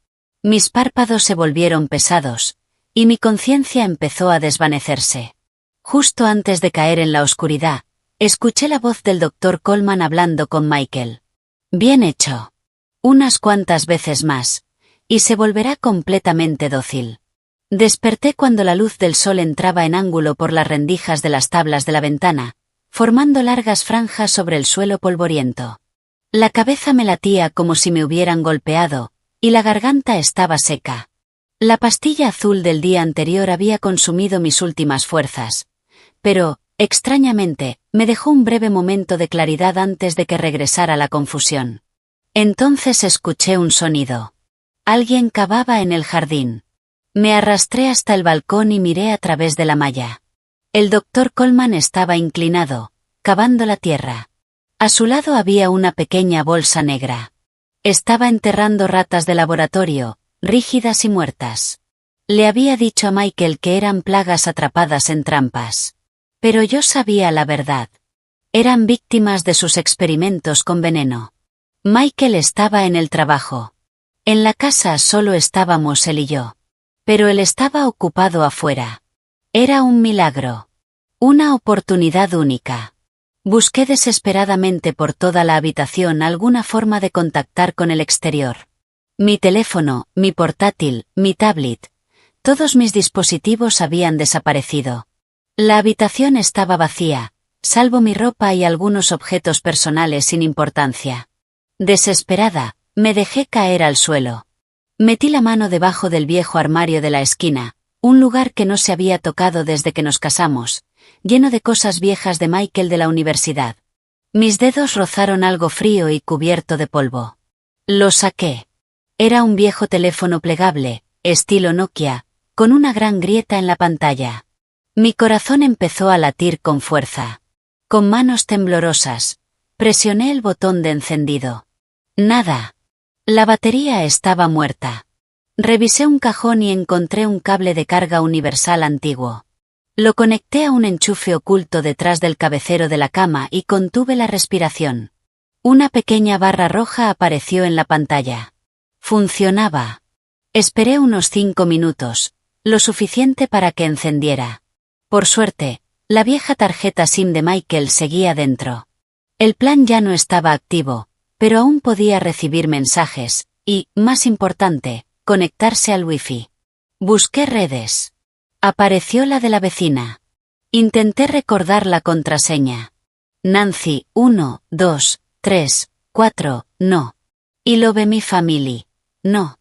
Mis párpados se volvieron pesados, y mi conciencia empezó a desvanecerse. Justo antes de caer en la oscuridad, escuché la voz del doctor Coleman hablando con Michael. Bien hecho. Unas cuantas veces más, y se volverá completamente dócil. Desperté cuando la luz del sol entraba en ángulo por las rendijas de las tablas de la ventana, formando largas franjas sobre el suelo polvoriento. La cabeza me latía como si me hubieran golpeado, y la garganta estaba seca. La pastilla azul del día anterior había consumido mis últimas fuerzas, pero, extrañamente, me dejó un breve momento de claridad antes de que regresara la confusión. Entonces escuché un sonido. Alguien cavaba en el jardín. Me arrastré hasta el balcón y miré a través de la malla. El doctor Coleman estaba inclinado, cavando la tierra. A su lado había una pequeña bolsa negra. Estaba enterrando ratas de laboratorio, rígidas y muertas. Le había dicho a Michael que eran plagas atrapadas en trampas. Pero yo sabía la verdad. Eran víctimas de sus experimentos con veneno. Michael estaba en el trabajo. En la casa solo estábamos él y yo. Pero él estaba ocupado afuera. Era un milagro. Una oportunidad única. Busqué desesperadamente por toda la habitación alguna forma de contactar con el exterior. Mi teléfono, mi portátil, mi tablet. Todos mis dispositivos habían desaparecido. La habitación estaba vacía, salvo mi ropa y algunos objetos personales sin importancia. Desesperada, me dejé caer al suelo. Metí la mano debajo del viejo armario de la esquina, un lugar que no se había tocado desde que nos casamos, lleno de cosas viejas de Michael de la universidad. Mis dedos rozaron algo frío y cubierto de polvo. Lo saqué. Era un viejo teléfono plegable, estilo Nokia, con una gran grieta en la pantalla. Mi corazón empezó a latir con fuerza. Con manos temblorosas, presioné el botón de encendido. Nada. La batería estaba muerta. Revisé un cajón y encontré un cable de carga universal antiguo. Lo conecté a un enchufe oculto detrás del cabecero de la cama y contuve la respiración. Una pequeña barra roja apareció en la pantalla. Funcionaba. Esperé unos 5 minutos, lo suficiente para que encendiera. Por suerte, La vieja tarjeta SIM de Michael seguía dentro. El plan ya no estaba activo, pero aún podía recibir mensajes, y, más importante, conectarse al Wi-Fi. Busqué redes. Apareció la de la vecina. Intenté recordar la contraseña. Nancy, 1, 2, 3, 4, no. Y Love My Family, no.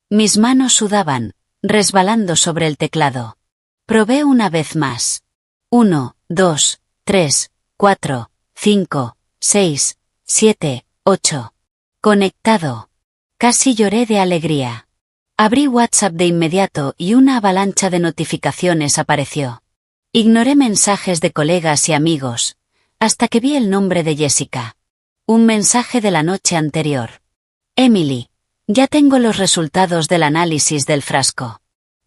Mis manos sudaban, resbalando sobre el teclado. Probé una vez más. 1, 2, 3, 4, 5, 6, 7, 8. Conectado. Casi lloré de alegría. Abrí WhatsApp de inmediato y una avalancha de notificaciones apareció. Ignoré mensajes de colegas y amigos, hasta que vi el nombre de Jessica. Un mensaje de la noche anterior. Emily, ya tengo los resultados del análisis del frasco.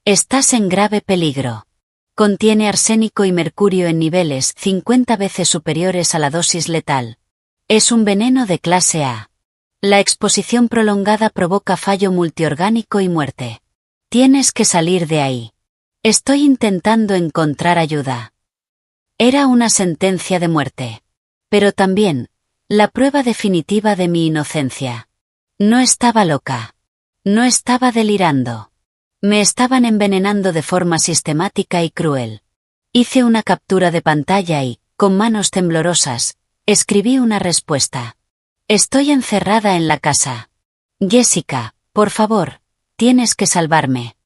Estás en grave peligro. Contiene arsénico y mercurio en niveles 50 veces superiores a la dosis letal. Es un veneno de clase A. La exposición prolongada provoca fallo multiorgánico y muerte. Tienes que salir de ahí. Estoy intentando encontrar ayuda. Era una sentencia de muerte. Pero también, la prueba definitiva de mi inocencia. No estaba loca. No estaba delirando. Me estaban envenenando de forma sistemática y cruel. Hice una captura de pantalla y, con manos temblorosas, escribí una respuesta. Estoy encerrada en la casa. Jessica, por favor, tienes que salvarme.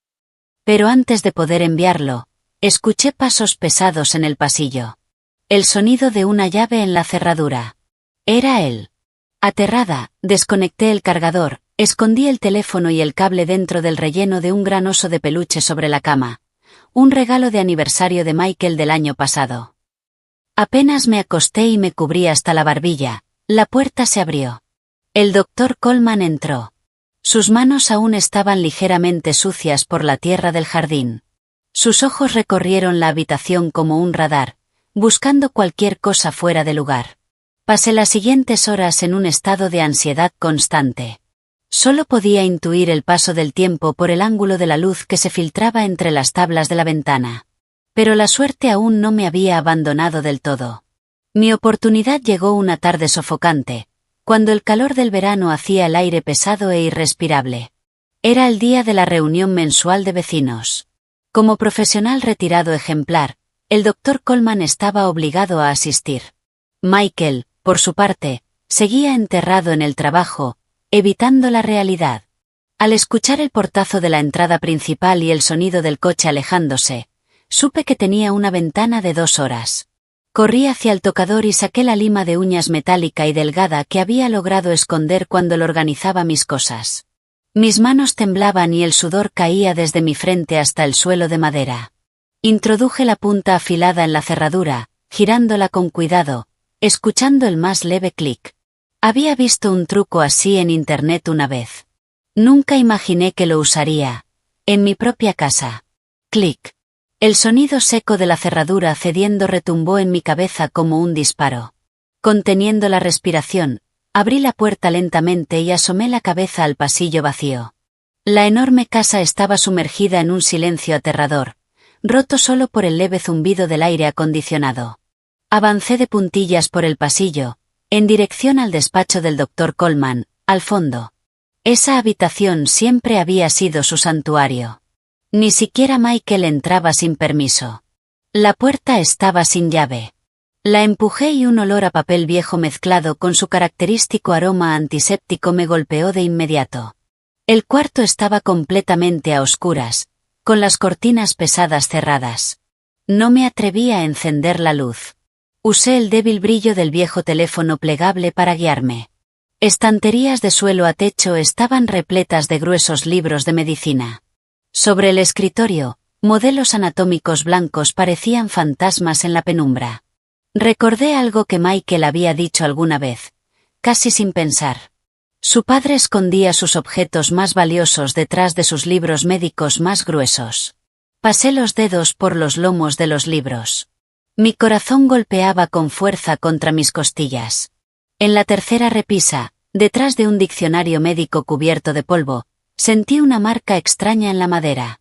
Pero antes de poder enviarlo, escuché pasos pesados en el pasillo. El sonido de una llave en la cerradura. Era él. Aterrada, desconecté el cargador, escondí el teléfono y el cable dentro del relleno de un gran oso de peluche sobre la cama. Un regalo de aniversario de Michael del año pasado. Apenas me acosté y me cubrí hasta la barbilla. La puerta se abrió. El doctor Coleman entró. Sus manos aún estaban ligeramente sucias por la tierra del jardín. Sus ojos recorrieron la habitación como un radar, buscando cualquier cosa fuera de lugar. Pasé las siguientes horas en un estado de ansiedad constante. Solo podía intuir el paso del tiempo por el ángulo de la luz que se filtraba entre las tablas de la ventana. Pero la suerte aún no me había abandonado del todo. Mi oportunidad llegó una tarde sofocante, cuando el calor del verano hacía el aire pesado e irrespirable. Era el día de la reunión mensual de vecinos. Como profesional retirado ejemplar, el doctor Coleman estaba obligado a asistir. Michael, por su parte, seguía enterrado en el trabajo, evitando la realidad. Al escuchar el portazo de la entrada principal y el sonido del coche alejándose, supe que tenía una ventana de 2 horas. Corrí hacia el tocador y saqué la lima de uñas metálica y delgada que había logrado esconder cuando lo organizaba mis cosas. Mis manos temblaban y el sudor caía desde mi frente hasta el suelo de madera. Introduje la punta afilada en la cerradura, girándola con cuidado, escuchando el más leve clic. Había visto un truco así en internet una vez. Nunca imaginé que lo usaría. En mi propia casa. Clic. El sonido seco de la cerradura cediendo retumbó en mi cabeza como un disparo. Conteniendo la respiración, abrí la puerta lentamente y asomé la cabeza al pasillo vacío. La enorme casa estaba sumergida en un silencio aterrador, roto solo por el leve zumbido del aire acondicionado. Avancé de puntillas por el pasillo, en dirección al despacho del doctor Coleman, al fondo. Esa habitación siempre había sido su santuario. Ni siquiera Michael entraba sin permiso. La puerta estaba sin llave. La empujé y un olor a papel viejo mezclado con su característico aroma antiséptico me golpeó de inmediato. El cuarto estaba completamente a oscuras, con las cortinas pesadas cerradas. No me atreví a encender la luz. Usé el débil brillo del viejo teléfono plegable para guiarme. Estanterías de suelo a techo estaban repletas de gruesos libros de medicina. Sobre el escritorio, modelos anatómicos blancos parecían fantasmas en la penumbra. Recordé algo que Michael había dicho alguna vez, casi sin pensar. Su padre escondía sus objetos más valiosos detrás de sus libros médicos más gruesos. Pasé los dedos por los lomos de los libros. Mi corazón golpeaba con fuerza contra mis costillas. En la tercera repisa, detrás de un diccionario médico cubierto de polvo, sentí una marca extraña en la madera.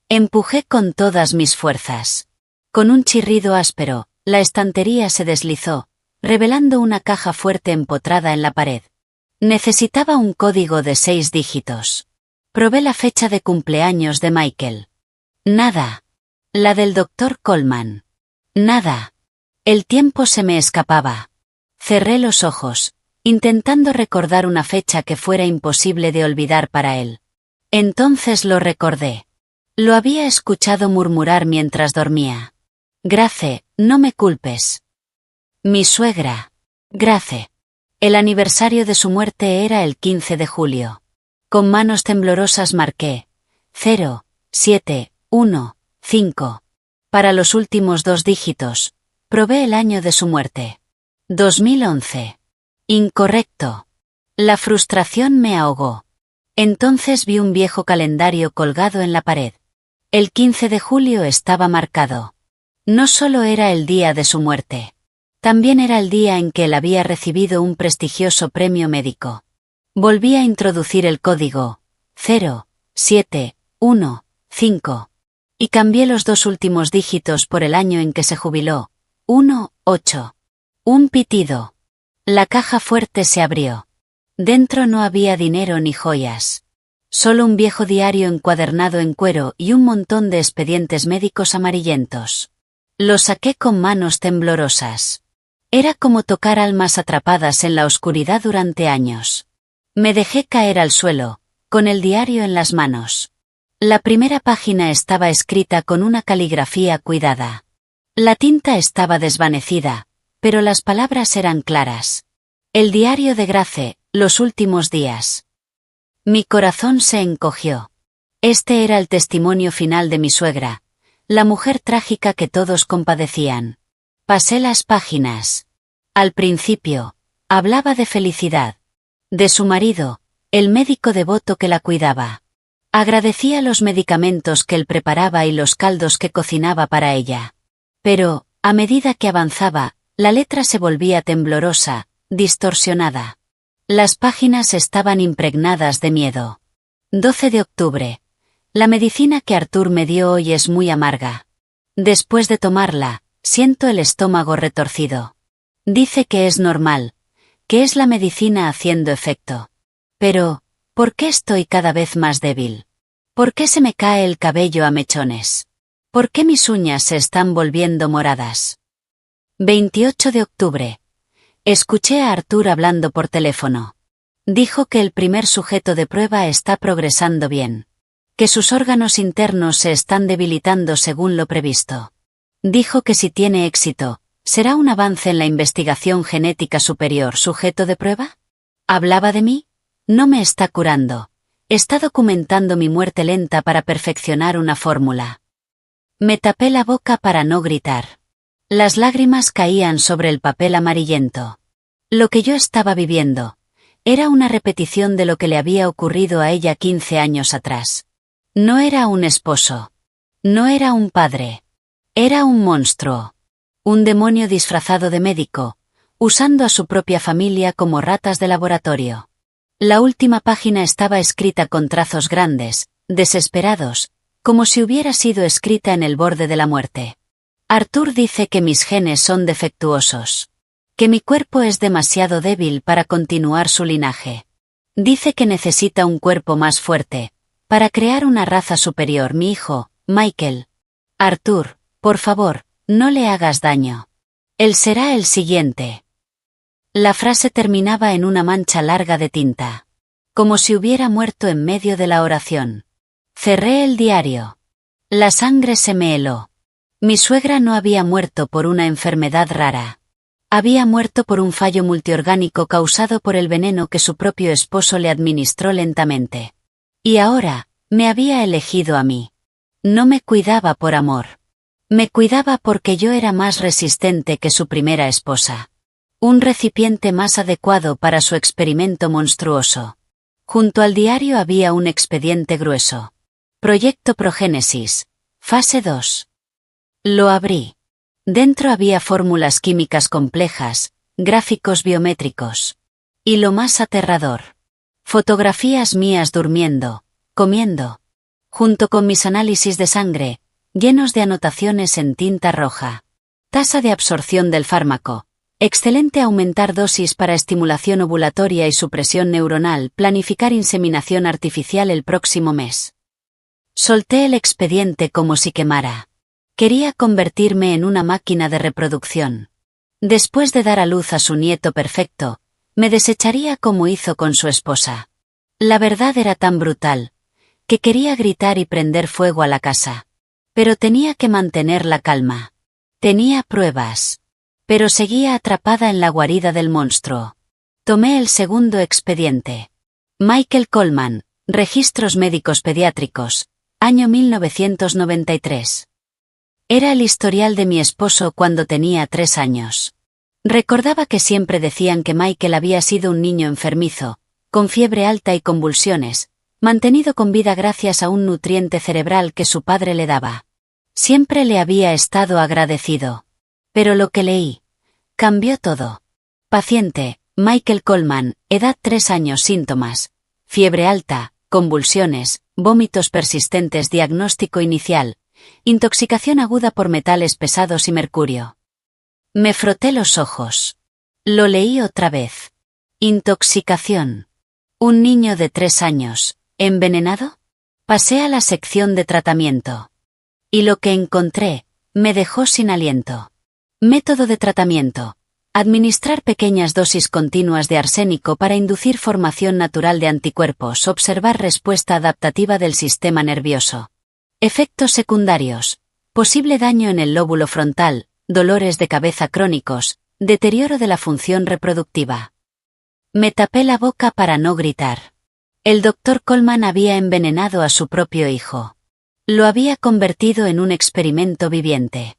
Empujé con todas mis fuerzas. Con un chirrido áspero, la estantería se deslizó, revelando una caja fuerte empotrada en la pared. Necesitaba un código de 6 dígitos. Probé la fecha de cumpleaños de Michael. Nada. La del doctor Coleman. Nada. El tiempo se me escapaba. Cerré los ojos, intentando recordar una fecha que fuera imposible de olvidar para él. Entonces lo recordé. Lo había escuchado murmurar mientras dormía. Grace, no me culpes. Mi suegra. Grace. El aniversario de su muerte era el 15 de julio. Con manos temblorosas marqué 0, 7, 1, 5. Para los últimos 2 dígitos, probé el año de su muerte. 2011. Incorrecto. La frustración me ahogó. Entonces vi un viejo calendario colgado en la pared. El 15 de julio estaba marcado. No solo era el día de su muerte. También era el día en que él había recibido un prestigioso premio médico. Volví a introducir el código 0, 7, 1, 5. Y cambié los 2 últimos dígitos por el año en que se jubiló. 1, 8. Un pitido. La caja fuerte se abrió. Dentro no había dinero ni joyas. Solo un viejo diario encuadernado en cuero y un montón de expedientes médicos amarillentos. Lo saqué con manos temblorosas. Era como tocar almas atrapadas en la oscuridad durante años. Me dejé caer al suelo, con el diario en las manos. La primera página estaba escrita con una caligrafía cuidada. La tinta estaba desvanecida, pero las palabras eran claras. El diario de Grace, los últimos días. Mi corazón se encogió. Este era el testimonio final de mi suegra, la mujer trágica que todos compadecían. Pasé las páginas. Al principio, hablaba de felicidad. De su marido, el médico devoto que la cuidaba. Agradecía los medicamentos que él preparaba y los caldos que cocinaba para ella. Pero, a medida que avanzaba, la letra se volvía temblorosa, distorsionada. Las páginas estaban impregnadas de miedo. 12 de octubre. La medicina que Arthur me dio hoy es muy amarga. Después de tomarla, siento el estómago retorcido. Dice que es normal, que es la medicina haciendo efecto. Pero, ¿por qué estoy cada vez más débil? ¿Por qué se me cae el cabello a mechones? ¿Por qué mis uñas se están volviendo moradas? 28 de octubre. Escuché a Arthur hablando por teléfono. Dijo que el primer sujeto de prueba está progresando bien. Que sus órganos internos se están debilitando según lo previsto. Dijo que si tiene éxito, ¿será un avance en la investigación genética superior sujeto de prueba? ¿Hablaba de mí? No me está curando. Está documentando mi muerte lenta para perfeccionar una fórmula. Me tapé la boca para no gritar. Las lágrimas caían sobre el papel amarillento. Lo que yo estaba viviendo era una repetición de lo que le había ocurrido a ella 15 años atrás. No era un esposo. No era un padre. Era un monstruo. Un demonio disfrazado de médico, usando a su propia familia como ratas de laboratorio. La última página estaba escrita con trazos grandes, desesperados, como si hubiera sido escrita en el borde de la muerte. Arthur dice que mis genes son defectuosos. Que mi cuerpo es demasiado débil para continuar su linaje. Dice que necesita un cuerpo más fuerte, para crear una raza superior. Mi hijo, Michael. Arthur, por favor, no le hagas daño. Él será el siguiente. La frase terminaba en una mancha larga de tinta. Como si hubiera muerto en medio de la oración. Cerré el diario. La sangre se me heló. Mi suegra no había muerto por una enfermedad rara. Había muerto por un fallo multiorgánico causado por el veneno que su propio esposo le administró lentamente. Y ahora, me había elegido a mí. No me cuidaba por amor. Me cuidaba porque yo era más resistente que su primera esposa. Un recipiente más adecuado para su experimento monstruoso. Junto al diario había un expediente grueso. Proyecto Progénesis. Fase 2. Lo abrí. Dentro había fórmulas químicas complejas, gráficos biométricos. Y lo más aterrador. Fotografías mías durmiendo, comiendo. Junto con mis análisis de sangre, llenos de anotaciones en tinta roja. Tasa de absorción del fármaco. Excelente. Aumentar dosis para estimulación ovulatoria y supresión neuronal. Planificar inseminación artificial el próximo mes. Solté el expediente como si quemara. Quería convertirme en una máquina de reproducción. Después de dar a luz a su nieto perfecto, me desecharía como hizo con su esposa. La verdad era tan brutal, que quería gritar y prender fuego a la casa. Pero tenía que mantener la calma. Tenía pruebas. Pero seguía atrapada en la guarida del monstruo. Tomé el segundo expediente. Michael Coleman, Registros Médicos Pediátricos, año 1993. Era el historial de mi esposo cuando tenía 3 años. Recordaba que siempre decían que Michael había sido un niño enfermizo, con fiebre alta y convulsiones, mantenido con vida gracias a un nutriente cerebral que su padre le daba. Siempre le había estado agradecido. Pero lo que leí cambió todo. Paciente, Michael Coleman, edad 3 años. Síntomas: fiebre alta, convulsiones, vómitos persistentes. Diagnóstico inicial: intoxicación aguda por metales pesados y mercurio. Me froté los ojos. Lo leí otra vez. Intoxicación. ¿Un niño de 3 años, envenenado? Pasé a la sección de tratamiento. Y lo que encontré me dejó sin aliento. Método de tratamiento: administrar pequeñas dosis continuas de arsénico para inducir formación natural de anticuerpos. Observar respuesta adaptativa del sistema nervioso. Efectos secundarios: posible daño en el lóbulo frontal, dolores de cabeza crónicos, deterioro de la función reproductiva. Me tapé la boca para no gritar. El Dr. Coleman había envenenado a su propio hijo. Lo había convertido en un experimento viviente.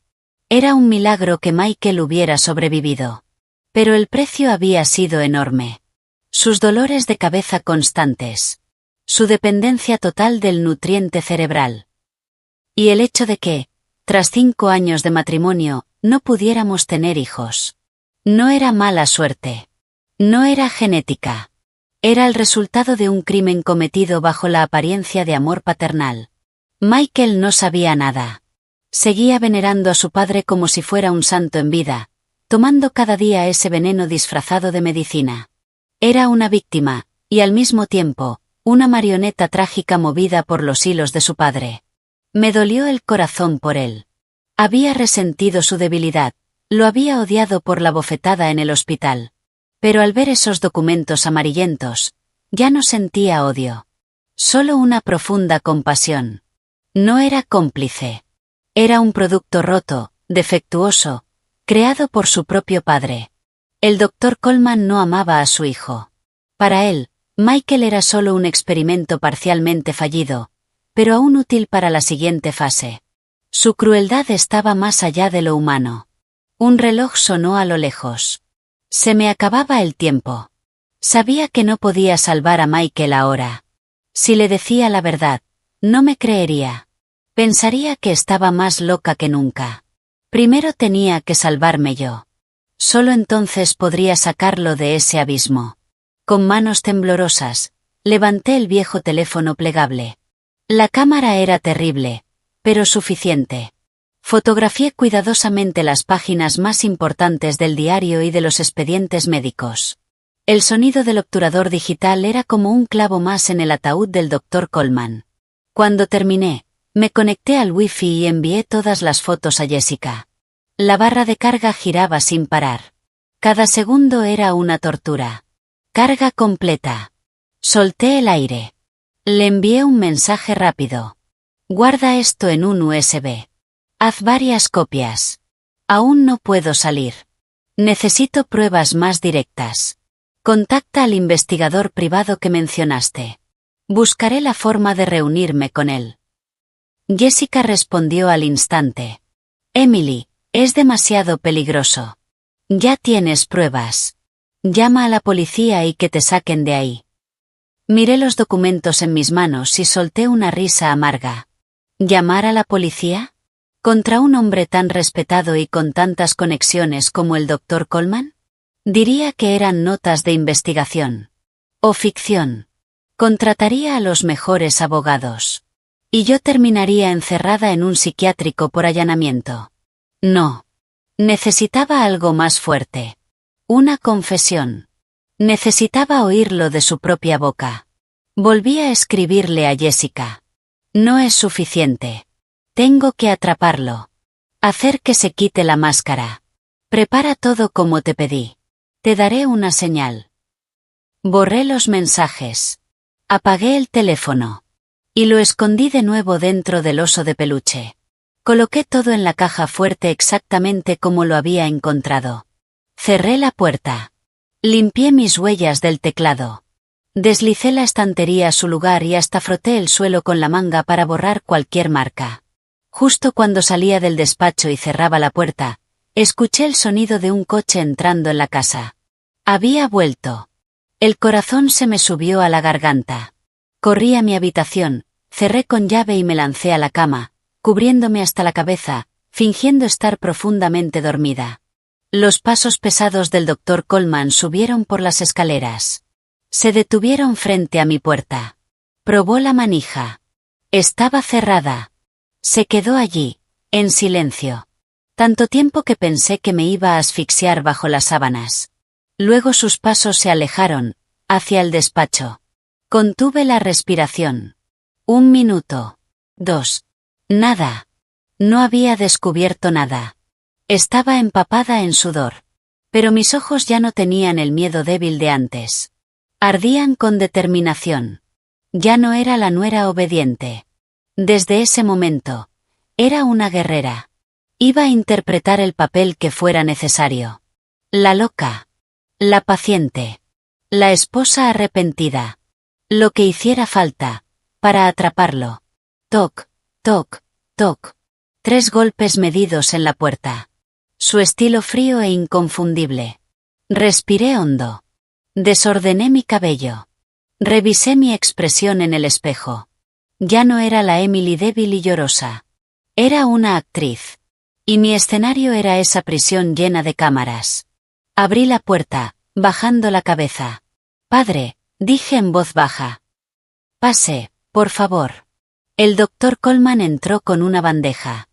Era un milagro que Michael hubiera sobrevivido. Pero el precio había sido enorme. Sus dolores de cabeza constantes. Su dependencia total del nutriente cerebral. Y el hecho de que, tras 5 años de matrimonio, no pudiéramos tener hijos. No era mala suerte. No era genética. Era el resultado de un crimen cometido bajo la apariencia de amor paternal. Michael no sabía nada. Seguía venerando a su padre como si fuera un santo en vida, tomando cada día ese veneno disfrazado de medicina. Era una víctima, y al mismo tiempo, una marioneta trágica movida por los hilos de su padre. Me dolió el corazón por él. Había resentido su debilidad, lo había odiado por la bofetada en el hospital. Pero al ver esos documentos amarillentos, ya no sentía odio. Solo una profunda compasión. No era cómplice. Era un producto roto, defectuoso, creado por su propio padre. El Dr. Coleman no amaba a su hijo. Para él, Michael era solo un experimento parcialmente fallido, pero aún útil para la siguiente fase. Su crueldad estaba más allá de lo humano. Un reloj sonó a lo lejos. Se me acababa el tiempo. Sabía que no podía salvar a Michael ahora. Si le decía la verdad, no me creería. Pensaría que estaba más loca que nunca. Primero tenía que salvarme yo. Solo entonces podría sacarlo de ese abismo. Con manos temblorosas, levanté el viejo teléfono plegable. La cámara era terrible, pero suficiente. Fotografié cuidadosamente las páginas más importantes del diario y de los expedientes médicos. El sonido del obturador digital era como un clavo más en el ataúd del Dr. Coleman. Cuando terminé, me conecté al wifi y envié todas las fotos a Jessica. La barra de carga giraba sin parar. Cada segundo era una tortura. Carga completa. Solté el aire. Le envié un mensaje rápido. Guarda esto en un USB. Haz varias copias. Aún no puedo salir. Necesito pruebas más directas. Contacta al investigador privado que mencionaste. Buscaré la forma de reunirme con él. Jessica respondió al instante. Emily, es demasiado peligroso. Ya tienes pruebas. Llama a la policía y que te saquen de ahí. Miré los documentos en mis manos y solté una risa amarga. ¿Llamar a la policía? ¿Contra un hombre tan respetado y con tantas conexiones como el Dr. Coleman? Diría que eran notas de investigación. O ficción. Contrataría a los mejores abogados. Y yo terminaría encerrada en un psiquiátrico por allanamiento. No. Necesitaba algo más fuerte. Una confesión. Necesitaba oírlo de su propia boca. Volví a escribirle a Jessica. No es suficiente. Tengo que atraparlo. Hacer que se quite la máscara. Prepara todo como te pedí. Te daré una señal. Borré los mensajes. Apagué el teléfono. Y lo escondí de nuevo dentro del oso de peluche. Coloqué todo en la caja fuerte exactamente como lo había encontrado. Cerré la puerta. Limpié mis huellas del teclado. Deslicé la estantería a su lugar y hasta froté el suelo con la manga para borrar cualquier marca. Justo cuando salía del despacho y cerraba la puerta, escuché el sonido de un coche entrando en la casa. Había vuelto. El corazón se me subió a la garganta. Corrí a mi habitación, cerré con llave y me lancé a la cama, cubriéndome hasta la cabeza, fingiendo estar profundamente dormida. Los pasos pesados del doctor Coleman subieron por las escaleras. Se detuvieron frente a mi puerta. Probó la manija. Estaba cerrada. Se quedó allí, en silencio. Tanto tiempo que pensé que me iba a asfixiar bajo las sábanas. Luego sus pasos se alejaron, hacia el despacho. Contuve la respiración. 1 minuto. 2. Nada. No había descubierto nada. Estaba empapada en sudor. Pero mis ojos ya no tenían el miedo débil de antes. Ardían con determinación. Ya no era la nuera obediente. Desde ese momento, era una guerrera. Iba a interpretar el papel que fuera necesario. La loca. La paciente. La esposa arrepentida. Lo que hiciera falta, para atraparlo. Toc, toc, toc. 3 golpes medidos en la puerta. Su estilo frío e inconfundible. Respiré hondo. Desordené mi cabello. Revisé mi expresión en el espejo. Ya no era la Emily débil y llorosa. Era una actriz. Y mi escenario era esa prisión llena de cámaras. Abrí la puerta, bajando la cabeza. «Padre», dije en voz baja. «Pase, por favor». El doctor Coleman entró con una bandeja.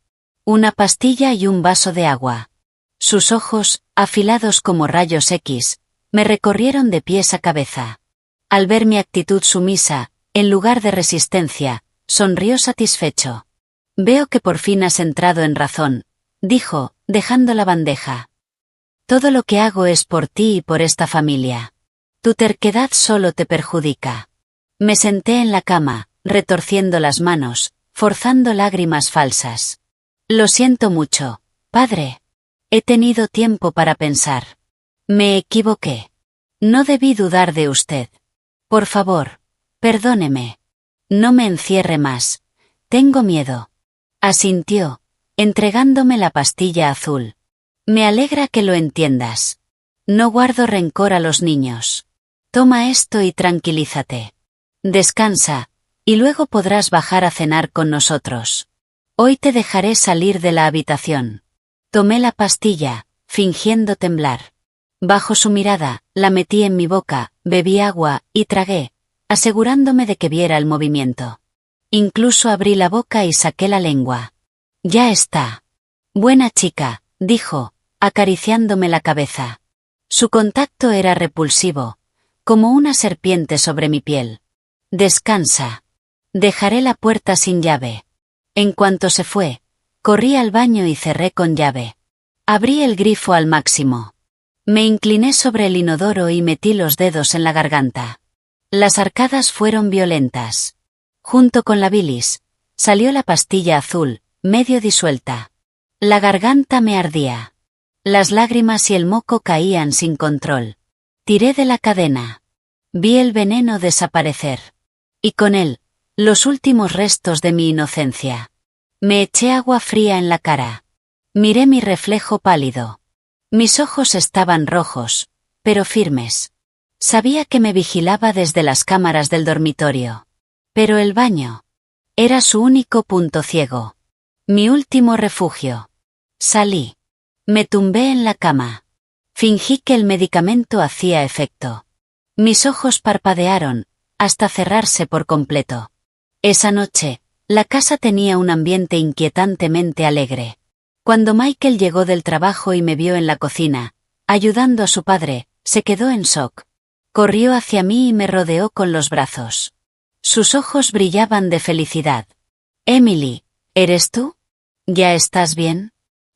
Una pastilla y un vaso de agua. Sus ojos, afilados como rayos X, me recorrieron de pies a cabeza. Al ver mi actitud sumisa, en lugar de resistencia, sonrió satisfecho. «Veo que por fin has entrado en razón», dijo, dejando la bandeja. «Todo lo que hago es por ti y por esta familia. Tu terquedad solo te perjudica». Me senté en la cama, retorciendo las manos, forzando lágrimas falsas. «Lo siento mucho, padre. He tenido tiempo para pensar. Me equivoqué. No debí dudar de usted. Por favor, perdóneme. No me encierre más. Tengo miedo». Asintió, entregándome la pastilla azul. «Me alegra que lo entiendas. No guardo rencor a los niños. Toma esto y tranquilízate. Descansa, y luego podrás bajar a cenar con nosotros. Hoy te dejaré salir de la habitación». Tomé la pastilla, fingiendo temblar. Bajo su mirada, la metí en mi boca, bebí agua, y tragué, asegurándome de que viera el movimiento. Incluso abrí la boca y saqué la lengua. «Ya está. Buena chica», dijo, acariciándome la cabeza. Su contacto era repulsivo, como una serpiente sobre mi piel. «Descansa. Dejaré la puerta sin llave». En cuanto se fue, corrí al baño y cerré con llave. Abrí el grifo al máximo. Me incliné sobre el inodoro y metí los dedos en la garganta. Las arcadas fueron violentas. Junto con la bilis, salió la pastilla azul, medio disuelta. La garganta me ardía. Las lágrimas y el moco caían sin control. Tiré de la cadena. Vi el veneno desaparecer. Y con él, los últimos restos de mi inocencia. Me eché agua fría en la cara. Miré mi reflejo pálido. Mis ojos estaban rojos, pero firmes. Sabía que me vigilaba desde las cámaras del dormitorio. Pero el baño era su único punto ciego. Mi último refugio. Salí. Me tumbé en la cama. Fingí que el medicamento hacía efecto. Mis ojos parpadearon, hasta cerrarse por completo. Esa noche, la casa tenía un ambiente inquietantemente alegre. Cuando Michael llegó del trabajo y me vio en la cocina, ayudando a su padre, se quedó en shock. Corrió hacia mí y me rodeó con los brazos. Sus ojos brillaban de felicidad. Emily, ¿eres tú? ¿Ya estás bien?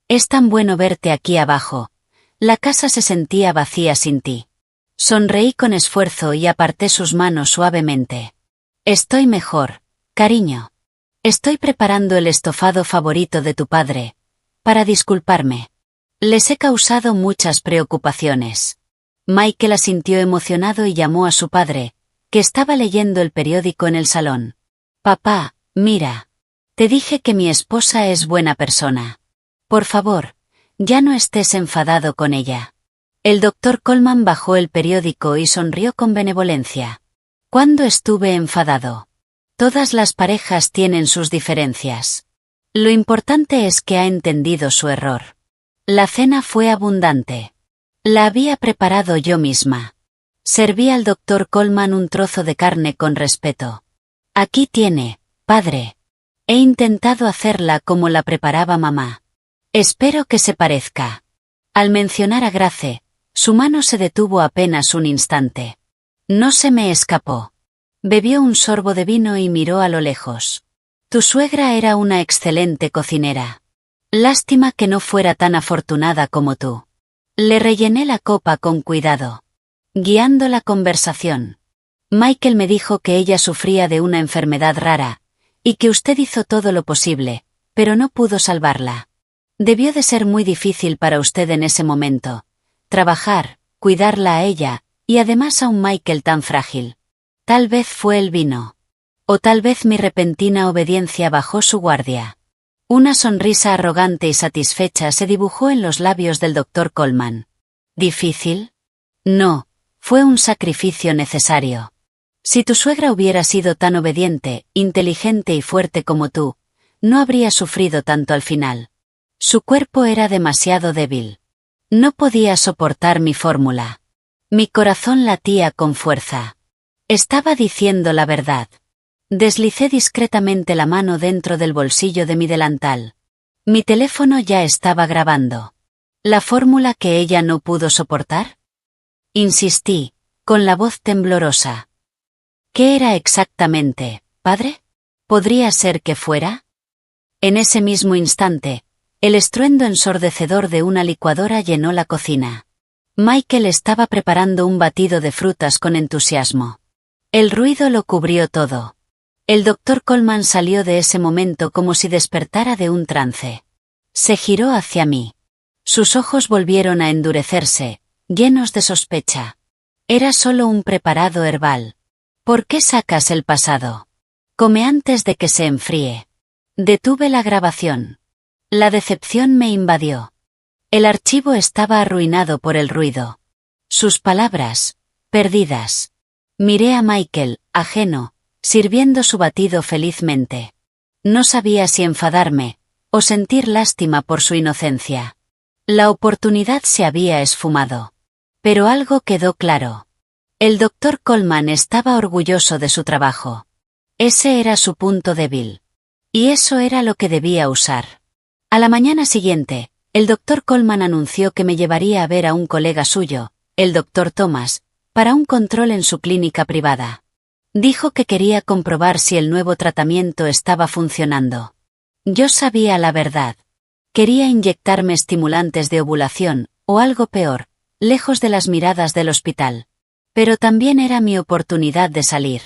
Es tan bueno verte aquí abajo. La casa se sentía vacía sin ti. Sonreí con esfuerzo y aparté sus manos suavemente. Estoy mejor, cariño. Estoy preparando el estofado favorito de tu padre, para disculparme. Les he causado muchas preocupaciones. Michael asintió emocionado y llamó a su padre, que estaba leyendo el periódico en el salón. Papá, mira. Te dije que mi esposa es buena persona. Por favor, ya no estés enfadado con ella. El doctor Coleman bajó el periódico y sonrió con benevolencia. ¿Cuándo estuve enfadado? Todas las parejas tienen sus diferencias. Lo importante es que ha entendido su error. La cena fue abundante. La había preparado yo misma. Serví al doctor Coleman un trozo de carne con respeto. Aquí tiene, padre. He intentado hacerla como la preparaba mamá. Espero que se parezca. Al mencionar a Grace, su mano se detuvo apenas un instante. No se me escapó. Bebió un sorbo de vino y miró a lo lejos. Tu suegra era una excelente cocinera. Lástima que no fuera tan afortunada como tú. Le rellené la copa con cuidado, guiando la conversación. Michael me dijo que ella sufría de una enfermedad rara, y que usted hizo todo lo posible, pero no pudo salvarla. Debió de ser muy difícil para usted en ese momento. Trabajar, cuidarla a ella, y además a un Michael tan frágil. Tal vez fue el vino. O tal vez mi repentina obediencia bajó su guardia. Una sonrisa arrogante y satisfecha se dibujó en los labios del doctor Coleman. ¿Difícil? No, fue un sacrificio necesario. Si tu suegra hubiera sido tan obediente, inteligente y fuerte como tú, no habría sufrido tanto al final. Su cuerpo era demasiado débil. No podía soportar mi fórmula. Mi corazón latía con fuerza. Estaba diciendo la verdad. Deslicé discretamente la mano dentro del bolsillo de mi delantal. Mi teléfono ya estaba grabando. ¿La fórmula que ella no pudo soportar? Insistí, con la voz temblorosa. ¿Qué era exactamente, padre? ¿Podría ser que fuera? En ese mismo instante, el estruendo ensordecedor de una licuadora llenó la cocina. Michael estaba preparando un batido de frutas con entusiasmo. El ruido lo cubrió todo. El doctor Coleman salió de ese momento como si despertara de un trance. Se giró hacia mí. Sus ojos volvieron a endurecerse, llenos de sospecha. Era solo un preparado herbal. ¿Por qué sacas el pasado? Come antes de que se enfríe. Detuve la grabación. La decepción me invadió. El archivo estaba arruinado por el ruido. Sus palabras, perdidas. Miré a Michael, ajeno, sirviendo su batido felizmente. No sabía si enfadarme, o sentir lástima por su inocencia. La oportunidad se había esfumado. Pero algo quedó claro. El doctor Coleman estaba orgulloso de su trabajo. Ese era su punto débil. Y eso era lo que debía usar. A la mañana siguiente, el doctor Coleman anunció que me llevaría a ver a un colega suyo, el doctor Thomas, para un control en su clínica privada. Dijo que quería comprobar si el nuevo tratamiento estaba funcionando. Yo sabía la verdad. Quería inyectarme estimulantes de ovulación, o algo peor, lejos de las miradas del hospital. Pero también era mi oportunidad de salir.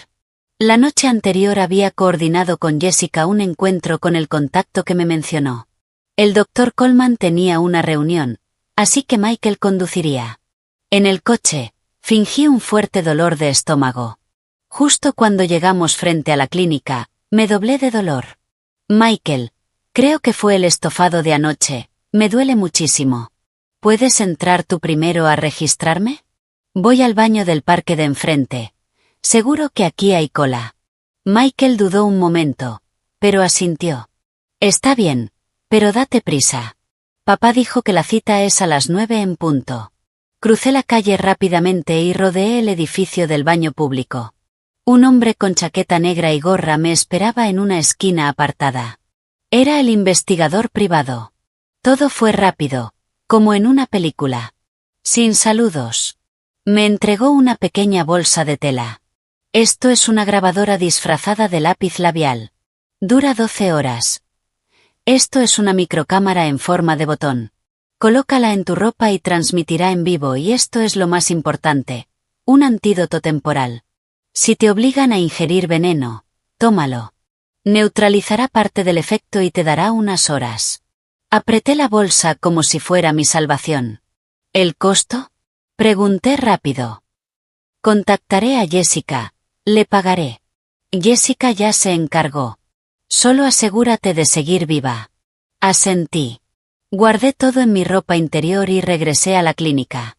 La noche anterior había coordinado con Jessica un encuentro con el contacto que me mencionó. El doctor Coleman tenía una reunión, así que Michael conduciría. En el coche, fingí un fuerte dolor de estómago. Justo cuando llegamos frente a la clínica, me doblé de dolor. Michael, creo que fue el estofado de anoche, me duele muchísimo. ¿Puedes entrar tú primero a registrarme? Voy al baño del parque de enfrente. Seguro que aquí hay cola. Michael dudó un momento, pero asintió. Está bien, pero date prisa. Papá dijo que la cita es a las 9 en punto. Crucé la calle rápidamente y rodeé el edificio del baño público. Un hombre con chaqueta negra y gorra me esperaba en una esquina apartada. Era el investigador privado. Todo fue rápido, como en una película. Sin saludos. Me entregó una pequeña bolsa de tela. Esto es una grabadora disfrazada de lápiz labial. Dura 12 horas. Esto es una microcámara en forma de botón. Colócala en tu ropa y transmitirá en vivo, y esto es lo más importante, un antídoto temporal. Si te obligan a ingerir veneno, tómalo. Neutralizará parte del efecto y te dará unas horas. Apreté la bolsa como si fuera mi salvación. ¿El costo? Pregunté rápido. Contactaré a Jessica, le pagaré. Jessica ya se encargó. Solo asegúrate de seguir viva. Asentí. Guardé todo en mi ropa interior y regresé a la clínica.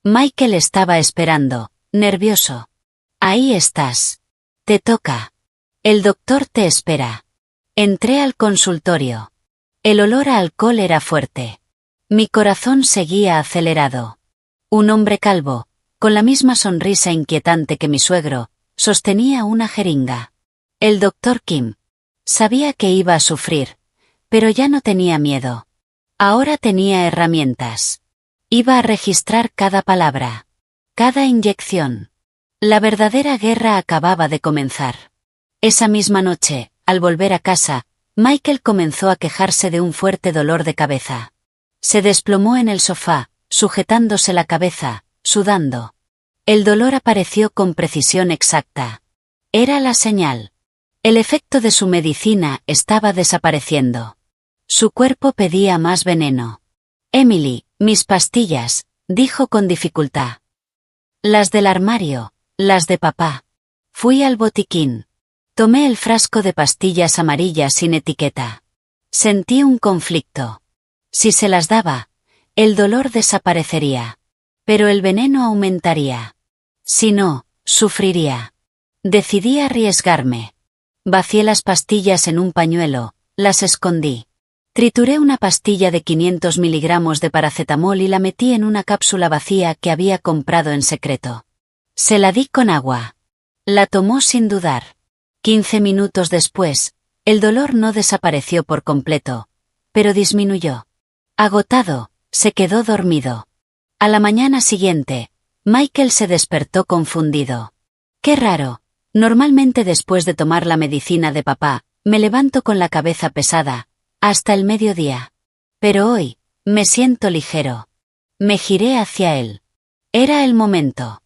Michael estaba esperando, nervioso. Ahí estás. Te toca. El doctor te espera. Entré al consultorio. El olor a alcohol era fuerte. Mi corazón seguía acelerado. Un hombre calvo, con la misma sonrisa inquietante que mi suegro, sostenía una jeringa. El doctor Kim. Sabía que iba a sufrir, pero ya no tenía miedo. Ahora tenía herramientas. Iba a registrar cada palabra, cada inyección. La verdadera guerra acababa de comenzar. Esa misma noche, al volver a casa, Michael comenzó a quejarse de un fuerte dolor de cabeza. Se desplomó en el sofá, sujetándose la cabeza, sudando. El dolor apareció con precisión exacta. Era la señal. El efecto de su medicina estaba desapareciendo. Su cuerpo pedía más veneno. Emily, mis pastillas, dijo con dificultad. Las del armario, las de papá. Fui al botiquín. Tomé el frasco de pastillas amarillas sin etiqueta. Sentí un conflicto. Si se las daba, el dolor desaparecería. Pero el veneno aumentaría. Si no, sufriría. Decidí arriesgarme. Vacié las pastillas en un pañuelo, las escondí. Trituré una pastilla de 500 miligramos de paracetamol y la metí en una cápsula vacía que había comprado en secreto. Se la di con agua. La tomó sin dudar. 15 minutos después, el dolor no desapareció por completo, pero disminuyó. Agotado, se quedó dormido. A la mañana siguiente, Michael se despertó confundido. Qué raro, normalmente después de tomar la medicina de papá, me levanto con la cabeza pesada, hasta el mediodía. Pero hoy, me siento ligero. Me giré hacia él. Era el momento.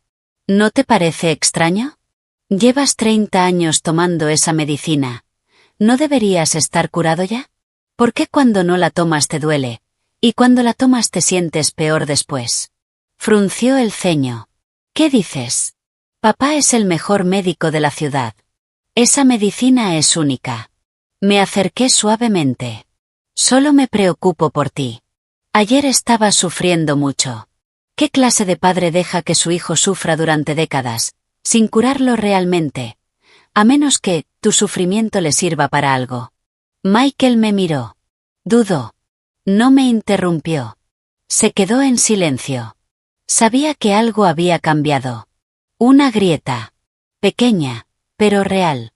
¿No te parece extraño? Llevas 30 años tomando esa medicina. ¿No deberías estar curado ya? ¿Por qué cuando no la tomas te duele, y cuando la tomas te sientes peor después? Frunció el ceño. ¿Qué dices? Papá es el mejor médico de la ciudad. Esa medicina es única. Me acerqué suavemente. Solo me preocupo por ti. Ayer estabas sufriendo mucho. ¿Qué clase de padre deja que su hijo sufra durante décadas, sin curarlo realmente? A menos que tu sufrimiento le sirva para algo. Michael me miró. Dudó. No me interrumpió. Se quedó en silencio. Sabía que algo había cambiado. Una grieta. Pequeña, pero real.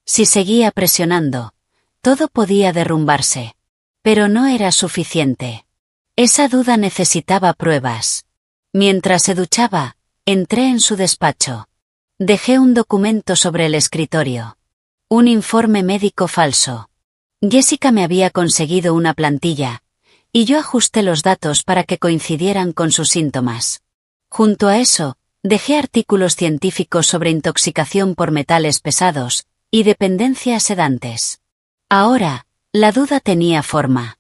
Si seguía presionando, todo podía derrumbarse. Pero no era suficiente. Esa duda necesitaba pruebas. Mientras se duchaba, entré en su despacho. Dejé un documento sobre el escritorio. Un informe médico falso. Jessica me había conseguido una plantilla, y yo ajusté los datos para que coincidieran con sus síntomas. Junto a eso, dejé artículos científicos sobre intoxicación por metales pesados y dependencia a sedantes. Ahora, la duda tenía forma.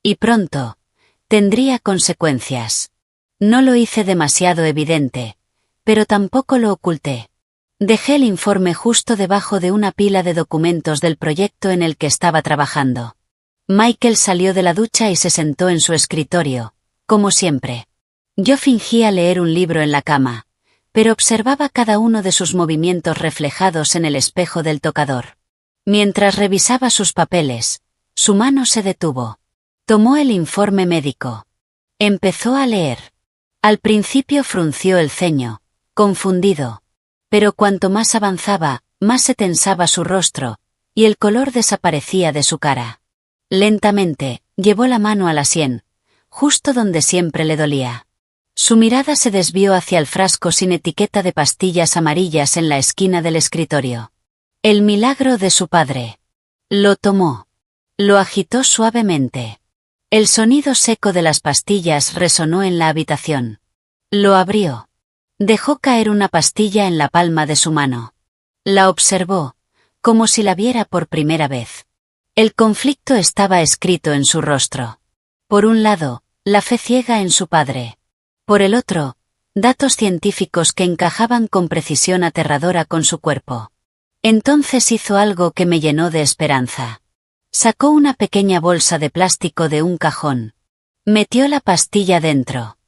Y pronto, tendría consecuencias. No lo hice demasiado evidente, pero tampoco lo oculté. Dejé el informe justo debajo de una pila de documentos del proyecto en el que estaba trabajando. Michael salió de la ducha y se sentó en su escritorio, como siempre. Yo fingía leer un libro en la cama, pero observaba cada uno de sus movimientos reflejados en el espejo del tocador. Mientras revisaba sus papeles, su mano se detuvo. Tomó el informe médico. Empezó a leer. Al principio frunció el ceño, confundido. Pero cuanto más avanzaba, más se tensaba su rostro, y el color desaparecía de su cara. Lentamente, Llevó la mano a la sien, justo donde siempre le dolía. Su mirada se desvió hacia el frasco sin etiqueta de pastillas amarillas en la esquina del escritorio. El milagro de su padre. Lo tomó. Lo agitó suavemente. El sonido seco de las pastillas resonó en la habitación. Lo abrió. Dejó caer una pastilla en la palma de su mano. La observó, como si la viera por primera vez. El conflicto estaba escrito en su rostro. Por un lado, la fe ciega en su padre. Por el otro, datos científicos que encajaban con precisión aterradora con su cuerpo. Entonces hizo algo que me llenó de esperanza. Sacó una pequeña bolsa de plástico de un cajón. Metió la pastilla dentro.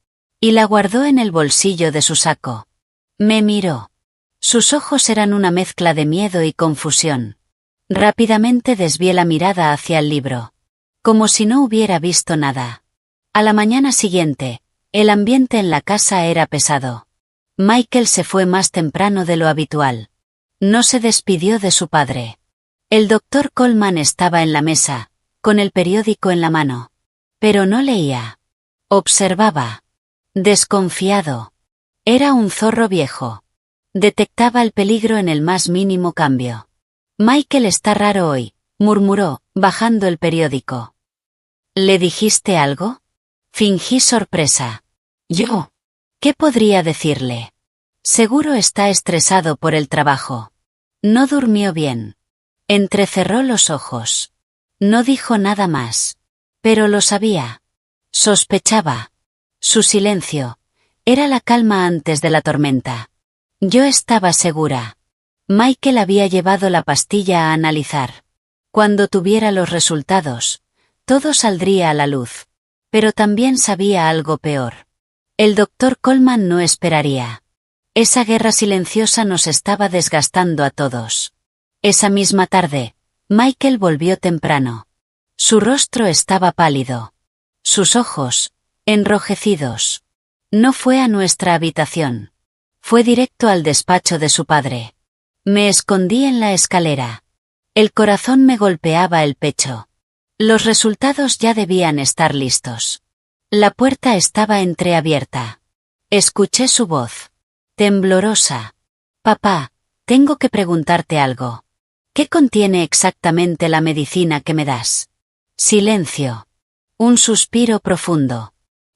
Y la guardó en el bolsillo de su saco. Me miró. Sus ojos eran una mezcla de miedo y confusión. Rápidamente desvié la mirada hacia el libro. Como si no hubiera visto nada. A la mañana siguiente, el ambiente en la casa era pesado. Michael se fue más temprano de lo habitual. No se despidió de su padre. El doctor Coleman estaba en la mesa, con el periódico en la mano. Pero no leía. Observaba. Desconfiado. Era un zorro viejo. Detectaba el peligro en el más mínimo cambio. Michael está raro hoy, murmuró, bajando el periódico. ¿Le dijiste algo? Fingí sorpresa. ¿Yo? ¿Qué podría decirle? Seguro está estresado por el trabajo. No durmió bien. Entrecerró los ojos. No dijo nada más. Pero lo sabía. Sospechaba. Su silencio. Era la calma antes de la tormenta. Yo estaba segura. Michael había llevado la pastilla a analizar. Cuando tuviera los resultados, todo saldría a la luz. Pero también sabía algo peor. El doctor Coleman no esperaría. Esa guerra silenciosa nos estaba desgastando a todos. Esa misma tarde, Michael volvió temprano. Su rostro estaba pálido. Sus ojos, enrojecidos. No fue a nuestra habitación. Fue directo al despacho de su padre. Me escondí en la escalera. El corazón me golpeaba el pecho. Los resultados ya debían estar listos. La puerta estaba entreabierta. Escuché su voz. Temblorosa. Papá, tengo que preguntarte algo. ¿Qué contiene exactamente la medicina que me das? Silencio. Un suspiro profundo.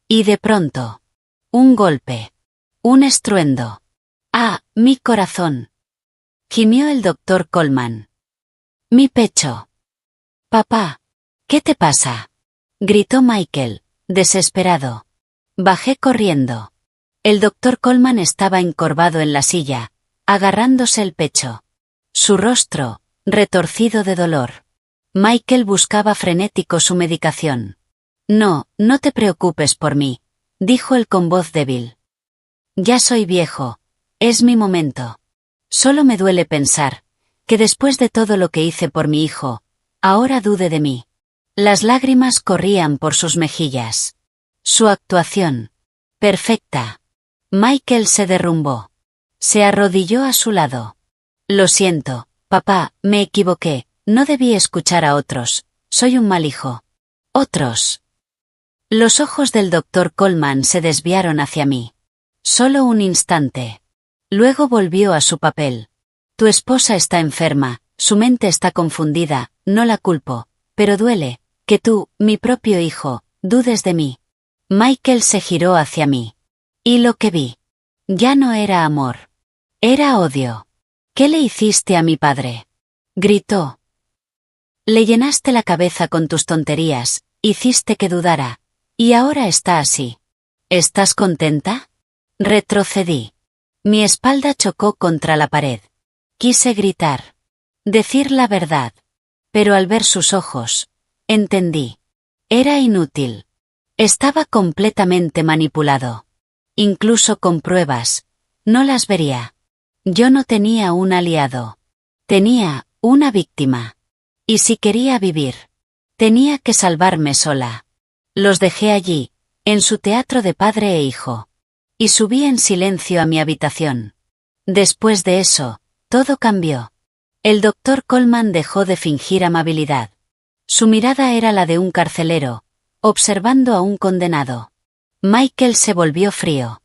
Y de pronto. Un golpe. Un estruendo. ¡Ah, mi corazón! Gimió el doctor Coleman. Mi pecho. Papá, ¿qué te pasa? Gritó Michael, desesperado. Bajé corriendo. El doctor Coleman estaba encorvado en la silla, agarrándose el pecho. Su rostro, retorcido de dolor. Michael buscaba frenético su medicación. No, no te preocupes por mí, dijo él con voz débil. Ya soy viejo. Es mi momento. Solo me duele pensar que después de todo lo que hice por mi hijo, ahora dude de mí. Las lágrimas corrían por sus mejillas. Su actuación. Perfecta. Michael se derrumbó. Se arrodilló a su lado. Lo siento, papá, me equivoqué, no debí escuchar a otros, soy un mal hijo. ¿Otros? Los ojos del doctor Coleman se desviaron hacia mí. Solo un instante. Luego volvió a su papel. Tu esposa está enferma, su mente está confundida, no la culpo, pero duele, que tú, mi propio hijo, dudes de mí. Michael se giró hacia mí. Y lo que vi. Ya no era amor. Era odio. ¿Qué le hiciste a mi padre? Gritó. Le llenaste la cabeza con tus tonterías, hiciste que dudara. Y ahora está así. ¿Estás contenta? Retrocedí. Mi espalda chocó contra la pared. Quise gritar. Decir la verdad. Pero al ver sus ojos, entendí. Era inútil. Estaba completamente manipulado. Incluso con pruebas, no las vería. Yo no tenía un aliado. Tenía una víctima. Y si quería vivir, tenía que salvarme sola. Los dejé allí, en su teatro de padre e hijo. Y subí en silencio a mi habitación. Después de eso, todo cambió. El doctor Coleman dejó de fingir amabilidad. Su mirada era la de un carcelero, observando a un condenado. Michael se volvió frío.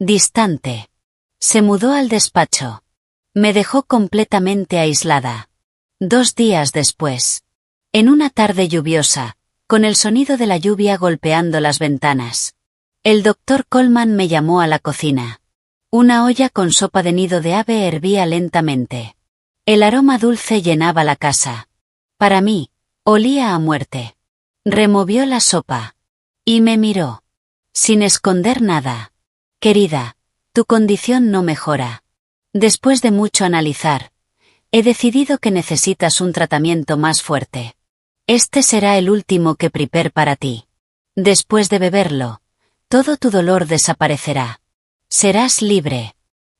Distante. Se mudó al despacho. Me dejó completamente aislada. 2 días después. En una tarde lluviosa, con el sonido de la lluvia golpeando las ventanas. El doctor Coleman me llamó a la cocina. Una olla con sopa de nido de ave hervía lentamente. El aroma dulce llenaba la casa. Para mí, olía a muerte. Removió la sopa. Y me miró. Sin esconder nada. Querida, tu condición no mejora. Después de mucho analizar, he decidido que necesitas un tratamiento más fuerte. Este será el último que prepare para ti. Después de beberlo, todo tu dolor desaparecerá. Serás libre.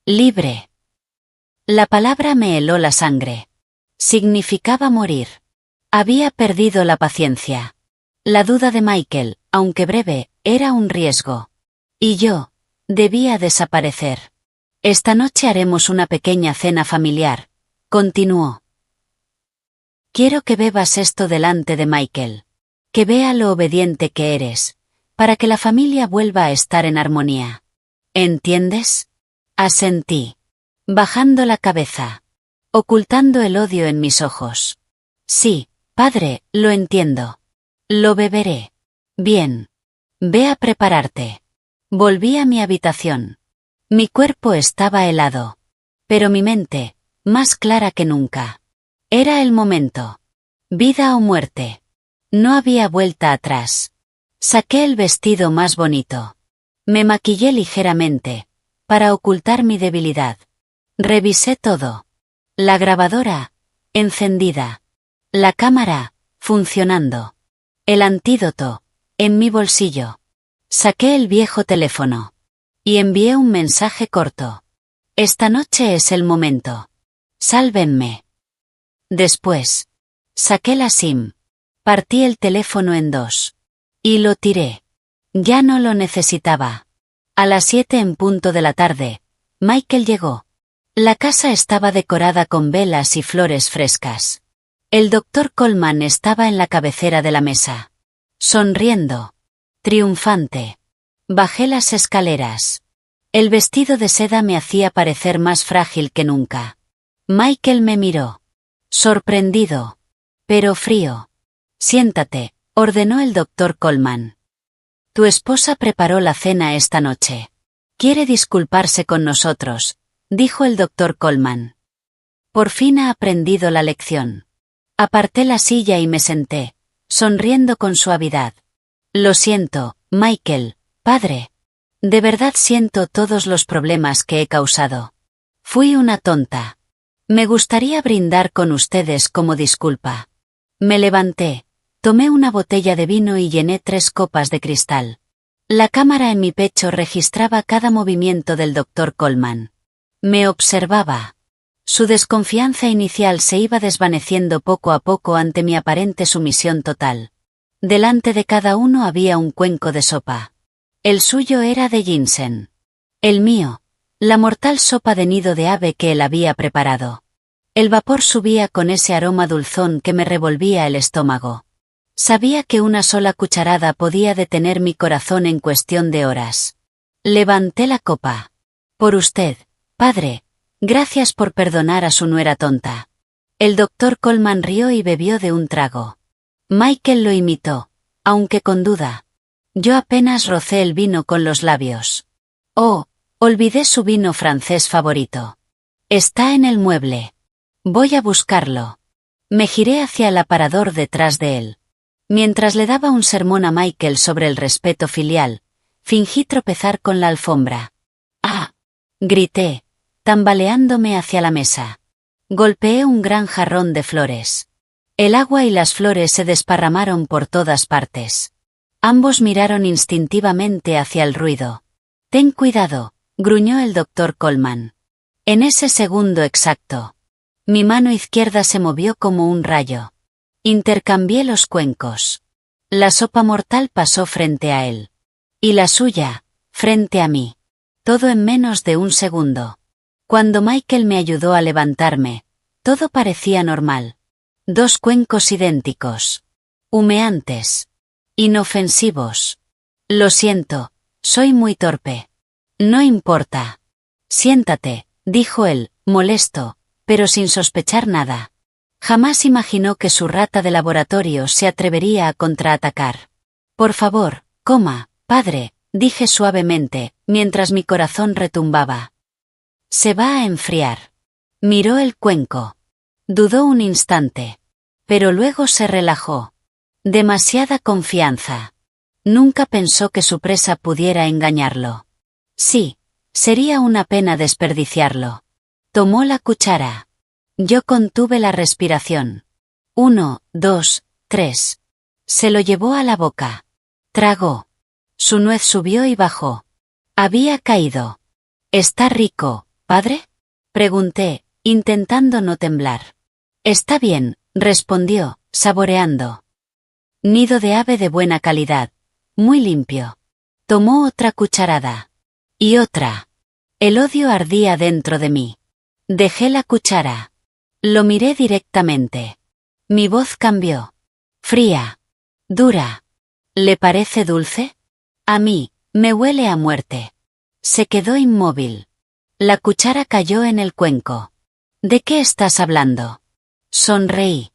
Libre. La palabra me heló la sangre. Significaba morir. Había perdido la paciencia. La duda de Michael, aunque breve, era un riesgo. Y yo, debía desaparecer. Esta noche haremos una pequeña cena familiar, continuó. Quiero que bebas esto delante de Michael. Que vea lo obediente que eres, para que la familia vuelva a estar en armonía. ¿Entiendes? Asentí. Bajando la cabeza. Ocultando el odio en mis ojos. Sí, padre, lo entiendo. Lo beberé. Bien. Ve a prepararte. Volví a mi habitación. Mi cuerpo estaba helado. Pero mi mente, más clara que nunca. Era el momento. Vida o muerte. No había vuelta atrás. Saqué el vestido más bonito. Me maquillé ligeramente, para ocultar mi debilidad. Revisé todo. La grabadora, encendida. La cámara, funcionando. El antídoto, en mi bolsillo. Saqué el viejo teléfono. Y envié un mensaje corto. Esta noche es el momento. Sálvenme. Después. Saqué la SIM. Partí el teléfono en 2. Y lo tiré. Ya no lo necesitaba. A las 7 en punto de la tarde, Michael llegó. La casa estaba decorada con velas y flores frescas. El doctor Coleman estaba en la cabecera de la mesa. Sonriendo. Triunfante. Bajé las escaleras. El vestido de seda me hacía parecer más frágil que nunca. Michael me miró. Sorprendido. Pero frío. Siéntate, ordenó el doctor Coleman. Tu esposa preparó la cena esta noche. Quiere disculparse con nosotros, dijo el doctor Coleman. Por fin ha aprendido la lección. Aparté la silla y me senté, sonriendo con suavidad. Lo siento, Michael, padre. De verdad siento todos los problemas que he causado. Fui una tonta. Me gustaría brindar con ustedes como disculpa. Me levanté, tomé una botella de vino y llené 3 copas de cristal. La cámara en mi pecho registraba cada movimiento del doctor Coleman. Me observaba. Su desconfianza inicial se iba desvaneciendo poco a poco ante mi aparente sumisión total. Delante de cada uno había un cuenco de sopa. El suyo era de ginseng. El mío, la mortal sopa de nido de ave que él había preparado. El vapor subía con ese aroma dulzón que me revolvía el estómago. Sabía que una sola cucharada podía detener mi corazón en cuestión de horas. Levanté la copa. Por usted, padre, gracias por perdonar a su nuera tonta. El doctor Coleman rió y bebió de un trago. Michael lo imitó, aunque con duda. Yo apenas rocé el vino con los labios. Oh, olvidé su vino francés favorito. Está en el mueble. Voy a buscarlo. Me giré hacia el aparador detrás de él. Mientras le daba un sermón a Michael sobre el respeto filial, fingí tropezar con la alfombra. ¡Ah! Grité, tambaleándome hacia la mesa. Golpeé un gran jarrón de flores. El agua y las flores se desparramaron por todas partes. Ambos miraron instintivamente hacia el ruido. Ten cuidado, gruñó el doctor Coleman. En ese segundo exacto, mi mano izquierda se movió como un rayo. Intercambié los cuencos. La sopa mortal pasó frente a él. Y la suya, frente a mí. Todo en menos de un segundo. Cuando Michael me ayudó a levantarme, todo parecía normal. 2 cuencos idénticos. Humeantes. Inofensivos. Lo siento, soy muy torpe. No importa. Siéntate, dijo él, molesto, pero sin sospechar nada. Jamás imaginó que su rata de laboratorio se atrevería a contraatacar. Por favor, coma, padre, dije suavemente, mientras mi corazón retumbaba. Se va a enfriar. Miró el cuenco. Dudó un instante. Pero luego se relajó. Demasiada confianza. Nunca pensó que su presa pudiera engañarlo. Sí, sería una pena desperdiciarlo. Tomó la cuchara. Yo contuve la respiración. 1, 2, 3. Se lo llevó a la boca. Tragó. Su nuez subió y bajó. Había caído. ¿Está rico, padre? Pregunté, intentando no temblar. Está bien, respondió, saboreando. Nido de ave de buena calidad. Muy limpio. Tomó otra cucharada. Y otra. El odio ardía dentro de mí. Dejé la cuchara. Lo miré directamente. Mi voz cambió. Fría. Dura. ¿Le parece dulce? A mí, me huele a muerte. Se quedó inmóvil. La cuchara cayó en el cuenco. ¿De qué estás hablando? Sonreí.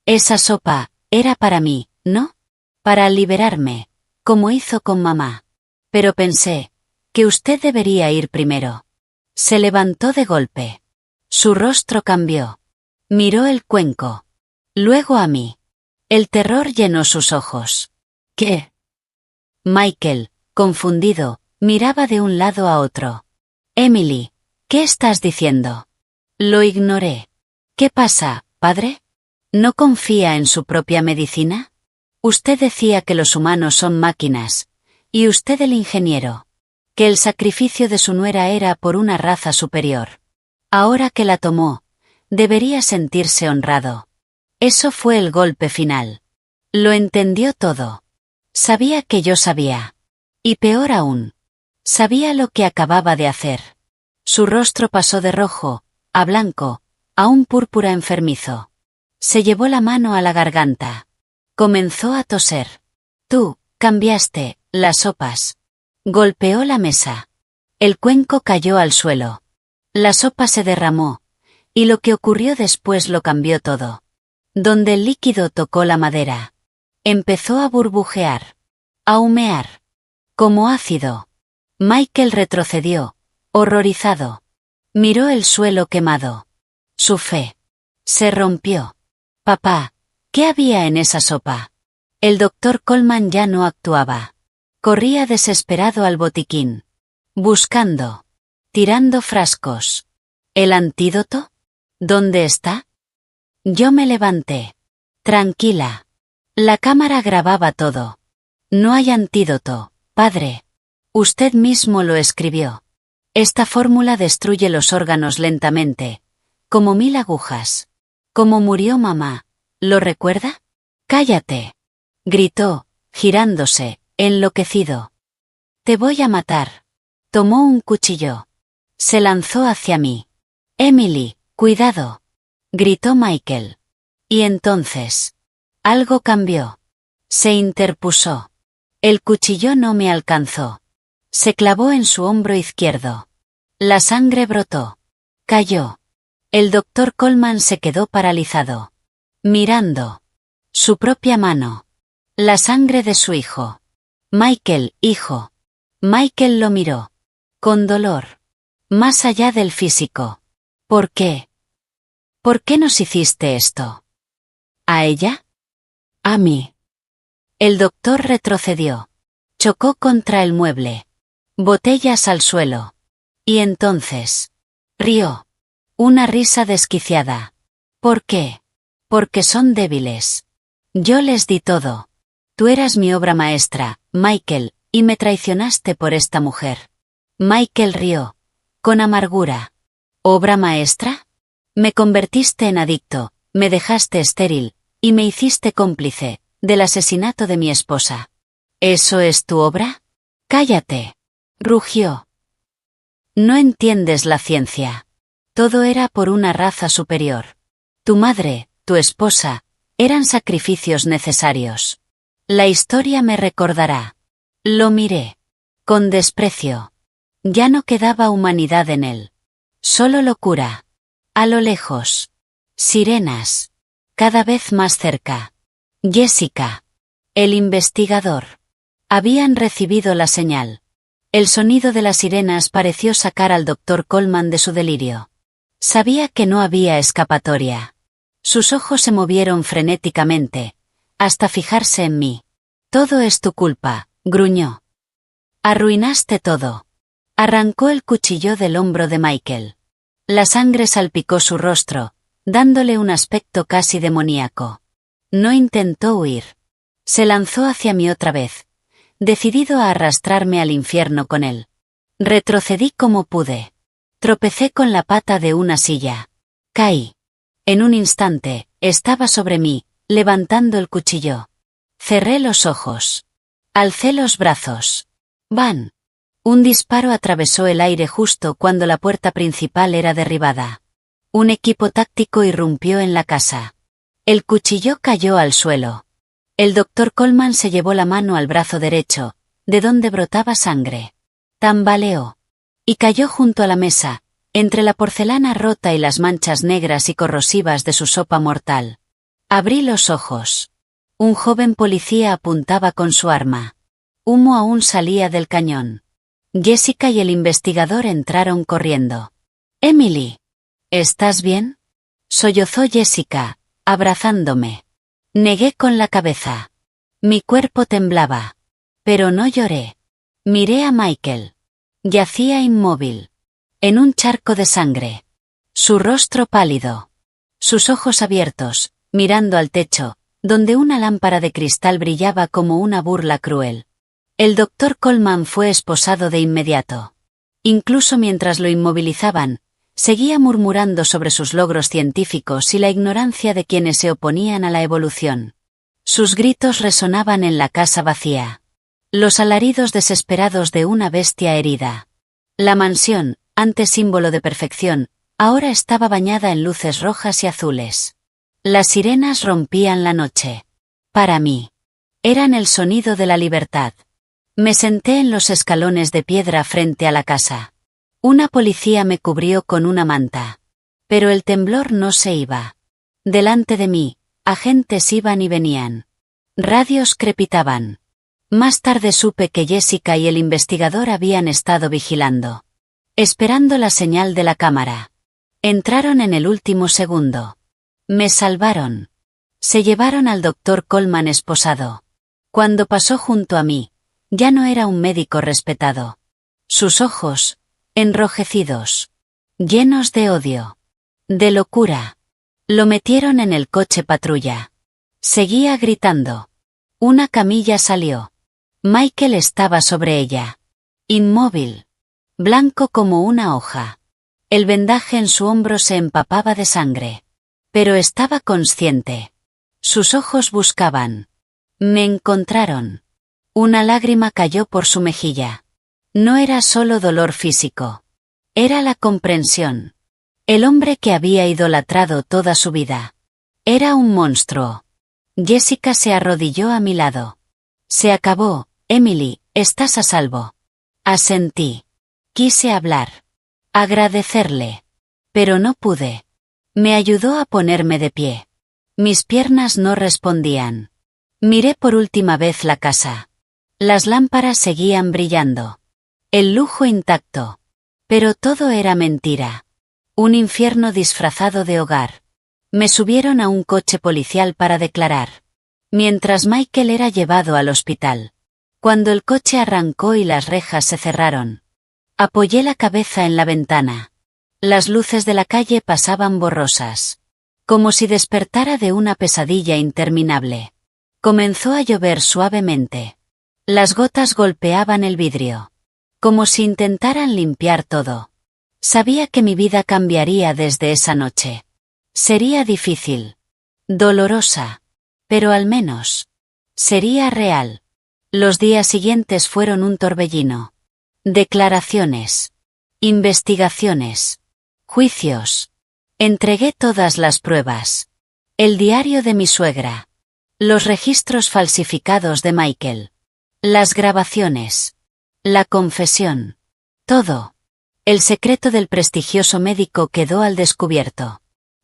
Esa sopa, era para mí, ¿no? Para liberarme, como hizo con mamá. Pero pensé, que usted debería ir primero. Se levantó de golpe. Su rostro cambió. Miró el cuenco. Luego a mí. El terror llenó sus ojos. ¿Qué? Michael, confundido, miraba de un lado a otro. Emily, ¿qué estás diciendo? Lo ignoré. ¿Qué pasa, padre? ¿No confía en su propia medicina? Usted decía que los humanos son máquinas, y usted el ingeniero. Que el sacrificio de su nuera era por una raza superior. Ahora que la tomó, debería sentirse honrado. Eso fue el golpe final. Lo entendió todo. Sabía que yo sabía. Y peor aún. Sabía lo que acababa de hacer. Su rostro pasó de rojo, a blanco, a un púrpura enfermizo. Se llevó la mano a la garganta. Comenzó a toser. Tú, cambiaste, las sopas. Golpeó la mesa. El cuenco cayó al suelo. La sopa se derramó, y lo que ocurrió después lo cambió todo. Donde el líquido tocó la madera. Empezó a burbujear. A humear. Como ácido. Michael retrocedió, horrorizado. Miró el suelo quemado. Su fe. Se rompió. Papá, ¿qué había en esa sopa? El doctor Coleman ya no actuaba. Corría desesperado al botiquín. Buscando. Tirando frascos. ¿El antídoto? ¿Dónde está? Yo me levanté. Tranquila. La cámara grababa todo. No hay antídoto, padre. Usted mismo lo escribió. Esta fórmula destruye los órganos lentamente, como 1000 agujas. Como murió mamá, ¿lo recuerda? Cállate. Gritó, girándose, enloquecido. Te voy a matar. Tomó un cuchillo. Se lanzó hacia mí. Emily, cuidado. Gritó Michael. Y entonces. Algo cambió. Se interpuso. El cuchillo no me alcanzó. Se clavó en su hombro izquierdo. La sangre brotó. Cayó. El doctor Coleman se quedó paralizado. Mirando. Su propia mano. La sangre de su hijo. Michael, hijo. Michael lo miró. Con dolor. Más allá del físico. ¿Por qué? ¿Por qué nos hiciste esto? ¿A ella? A mí. El doctor retrocedió. Chocó contra el mueble. Botellas al suelo. Y entonces. Rió. Una risa desquiciada. ¿Por qué? Porque son débiles. Yo les di todo. Tú eras mi obra maestra, Michael, y me traicionaste por esta mujer. Michael rió. Con amargura. ¿Obra maestra? Me convertiste en adicto, me dejaste estéril, y me hiciste cómplice del asesinato de mi esposa. ¿Eso es tu obra? Cállate. Rugió. No entiendes la ciencia. Todo era por una raza superior. Tu madre, tu esposa, Eran sacrificios necesarios. La historia me recordará. Lo miré. Con desprecio. Ya no quedaba humanidad en él. Solo locura. A lo lejos. Sirenas. Cada vez más cerca. Jessica. El investigador. Habían recibido la señal. El sonido de las sirenas pareció sacar al doctor Coleman de su delirio. Sabía que no había escapatoria. Sus ojos se movieron frenéticamente, hasta fijarse en mí. Todo es tu culpa, gruñó. Arruinaste todo. Arrancó el cuchillo del hombro de Michael. La sangre salpicó su rostro, dándole un aspecto casi demoníaco. No intentó huir. Se lanzó hacia mí otra vez, decidido a arrastrarme al infierno con él. Retrocedí como pude. Tropecé con la pata de una silla. Caí. En un instante, estaba sobre mí, levantando el cuchillo. Cerré los ojos. Alcé los brazos. ¡Van! Un disparo atravesó el aire justo cuando la puerta principal era derribada. Un equipo táctico irrumpió en la casa. El cuchillo cayó al suelo. El doctor Coleman se llevó la mano al brazo derecho, de donde brotaba sangre. Tambaleó. Y cayó junto a la mesa, entre la porcelana rota y las manchas negras y corrosivas de su sopa mortal. Abrí los ojos. Un joven policía apuntaba con su arma. Humo aún salía del cañón. Jessica y el investigador entraron corriendo. «Emily, ¿estás bien?», sollozó Jessica, abrazándome. Negué con la cabeza. Mi cuerpo temblaba. Pero no lloré. Miré a Michael. Yacía inmóvil. En un charco de sangre. Su rostro pálido. Sus ojos abiertos, mirando al techo, donde una lámpara de cristal brillaba como una burla cruel. El doctor Coleman fue esposado de inmediato. Incluso mientras lo inmovilizaban, seguía murmurando sobre sus logros científicos y la ignorancia de quienes se oponían a la evolución. Sus gritos resonaban en la casa vacía. Los alaridos desesperados de una bestia herida. La mansión, antes símbolo de perfección, ahora estaba bañada en luces rojas y azules. Las sirenas rompían la noche. Para mí. Eran el sonido de la libertad. Me senté en los escalones de piedra frente a la casa. Una policía me cubrió con una manta. Pero el temblor no se iba. Delante de mí, agentes iban y venían. Radios crepitaban. Más tarde supe que Jessica y el investigador habían estado vigilando. Esperando la señal de la cámara. Entraron en el último segundo. Me salvaron. Se llevaron al doctor Coleman esposado. Cuando pasó junto a mí, ya no era un médico respetado. Sus ojos, enrojecidos, llenos de odio, de locura. Lo metieron en el coche patrulla. Seguía gritando. Una camilla salió. Michael estaba sobre ella. Inmóvil. Blanco como una hoja. El vendaje en su hombro se empapaba de sangre. Pero estaba consciente. Sus ojos buscaban. Me encontraron. Una lágrima cayó por su mejilla. No era solo dolor físico. Era la comprensión. El hombre que había idolatrado toda su vida. Era un monstruo. Jessica se arrodilló a mi lado. Se acabó, Emily, estás a salvo. Asentí. Quise hablar. Agradecerle. Pero no pude. Me ayudó a ponerme de pie. Mis piernas no respondían. Miré por última vez la casa. Las lámparas seguían brillando. El lujo intacto. Pero todo era mentira. Un infierno disfrazado de hogar. Me subieron a un coche policial para declarar. Mientras Michael era llevado al hospital. Cuando el coche arrancó y las rejas se cerraron. Apoyé la cabeza en la ventana. Las luces de la calle pasaban borrosas. Como si despertara de una pesadilla interminable. Comenzó a llover suavemente. Las gotas golpeaban el vidrio. Como si intentaran limpiar todo. Sabía que mi vida cambiaría desde esa noche. Sería difícil. Dolorosa. Pero al menos. Sería real. Los días siguientes fueron un torbellino. Declaraciones. Investigaciones. Juicios. Entregué todas las pruebas. El diario de mi suegra. Los registros falsificados de Michael. Las grabaciones. La confesión. Todo. El secreto del prestigioso médico quedó al descubierto.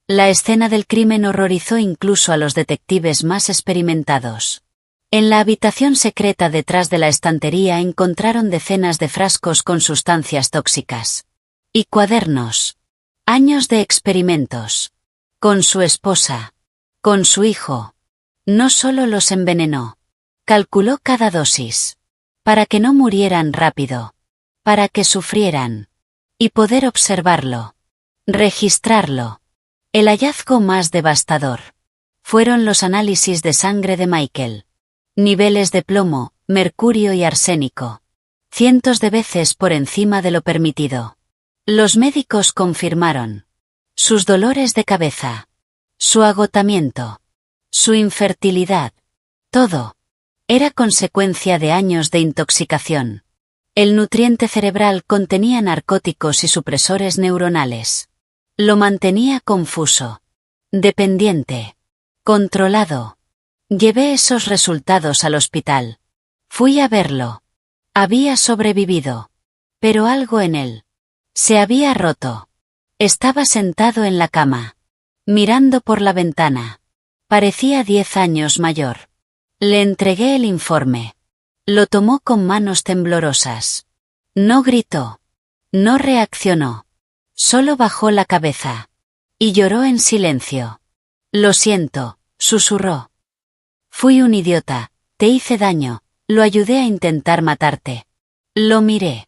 La escena del crimen horrorizó incluso a los detectives más experimentados. En la habitación secreta detrás de la estantería encontraron decenas de frascos con sustancias tóxicas. Y cuadernos. Años de experimentos. Con su esposa. Con su hijo. No solo los envenenó. Calculó cada dosis. Para que no murieran rápido. Para que sufrieran. Y poder observarlo. Registrarlo. El hallazgo más devastador. Fueron los análisis de sangre de Michael. Niveles de plomo, mercurio y arsénico. Cientos de veces por encima de lo permitido. Los médicos confirmaron. Sus dolores de cabeza. Su agotamiento. Su infertilidad. Todo. Era consecuencia de años de intoxicación. El nutriente cerebral contenía narcóticos y supresores neuronales. Lo mantenía confuso. Dependiente. Controlado. Llevé esos resultados al hospital. Fui a verlo. Había sobrevivido. Pero algo en él. Se había roto. Estaba sentado en la cama. Mirando por la ventana. Parecía 10 años mayor. Le entregué el informe. Lo tomó con manos temblorosas. No gritó. No reaccionó. Solo bajó la cabeza. Y lloró en silencio. Lo siento, susurró. Fui un idiota, te hice daño, lo ayudé a intentar matarte. Lo miré.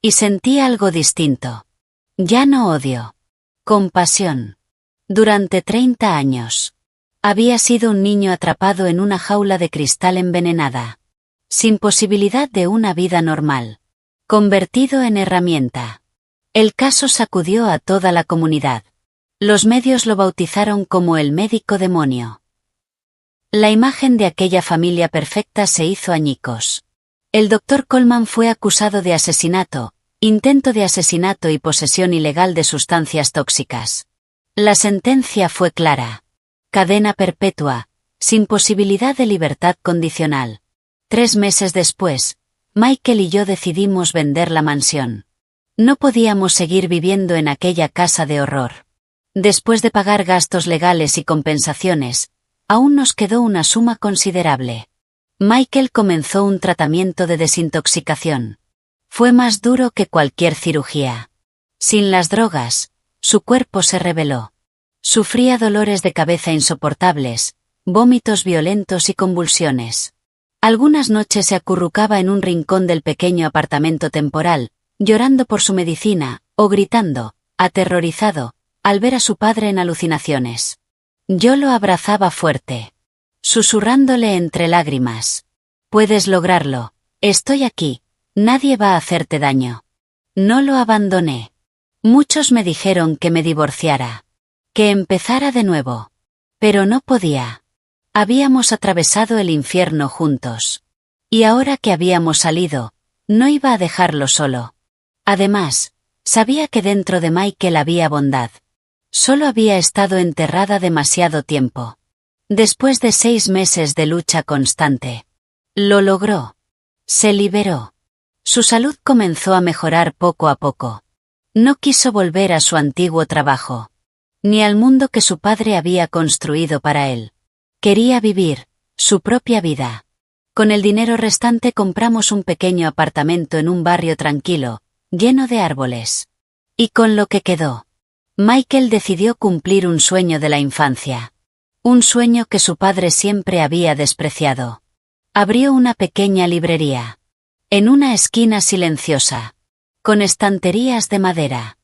Y sentí algo distinto. Ya no odio. Compasión. Durante 30 años. Había sido un niño atrapado en una jaula de cristal envenenada. Sin posibilidad de una vida normal. Convertido en herramienta. El caso sacudió a toda la comunidad. Los medios lo bautizaron como el médico demonio. La imagen de aquella familia perfecta se hizo añicos. El Dr. Coleman fue acusado de asesinato, intento de asesinato y posesión ilegal de sustancias tóxicas. La sentencia fue clara. Cadena perpetua, sin posibilidad de libertad condicional. 3 meses después, Michael y yo decidimos vender la mansión. No podíamos seguir viviendo en aquella casa de horror. Después de pagar gastos legales y compensaciones, aún nos quedó una suma considerable. Michael comenzó un tratamiento de desintoxicación. Fue más duro que cualquier cirugía. Sin las drogas, su cuerpo se rebeló. Sufría dolores de cabeza insoportables, vómitos violentos y convulsiones. Algunas noches se acurrucaba en un rincón del pequeño apartamento temporal, llorando por su medicina, o gritando, aterrorizado, al ver a su padre en alucinaciones. Yo lo abrazaba fuerte, susurrándole entre lágrimas. Puedes lograrlo, estoy aquí, nadie va a hacerte daño. No lo abandoné. Muchos me dijeron que me divorciara, que empezara de nuevo. Pero no podía. Habíamos atravesado el infierno juntos. Y ahora que habíamos salido, no iba a dejarlo solo. Además, sabía que dentro de Michael había bondad. Solo había estado enterrada demasiado tiempo. Después de 6 meses de lucha constante. Lo logró. Se liberó. Su salud comenzó a mejorar poco a poco. No quiso volver a su antiguo trabajo. Ni al mundo que su padre había construido para él. Quería vivir su propia vida. Con el dinero restante compramos un pequeño apartamento en un barrio tranquilo, lleno de árboles. Y con lo que quedó, Michael decidió cumplir un sueño de la infancia. Un sueño que su padre siempre había despreciado. Abrió una pequeña librería. En una esquina silenciosa. Con estanterías de madera.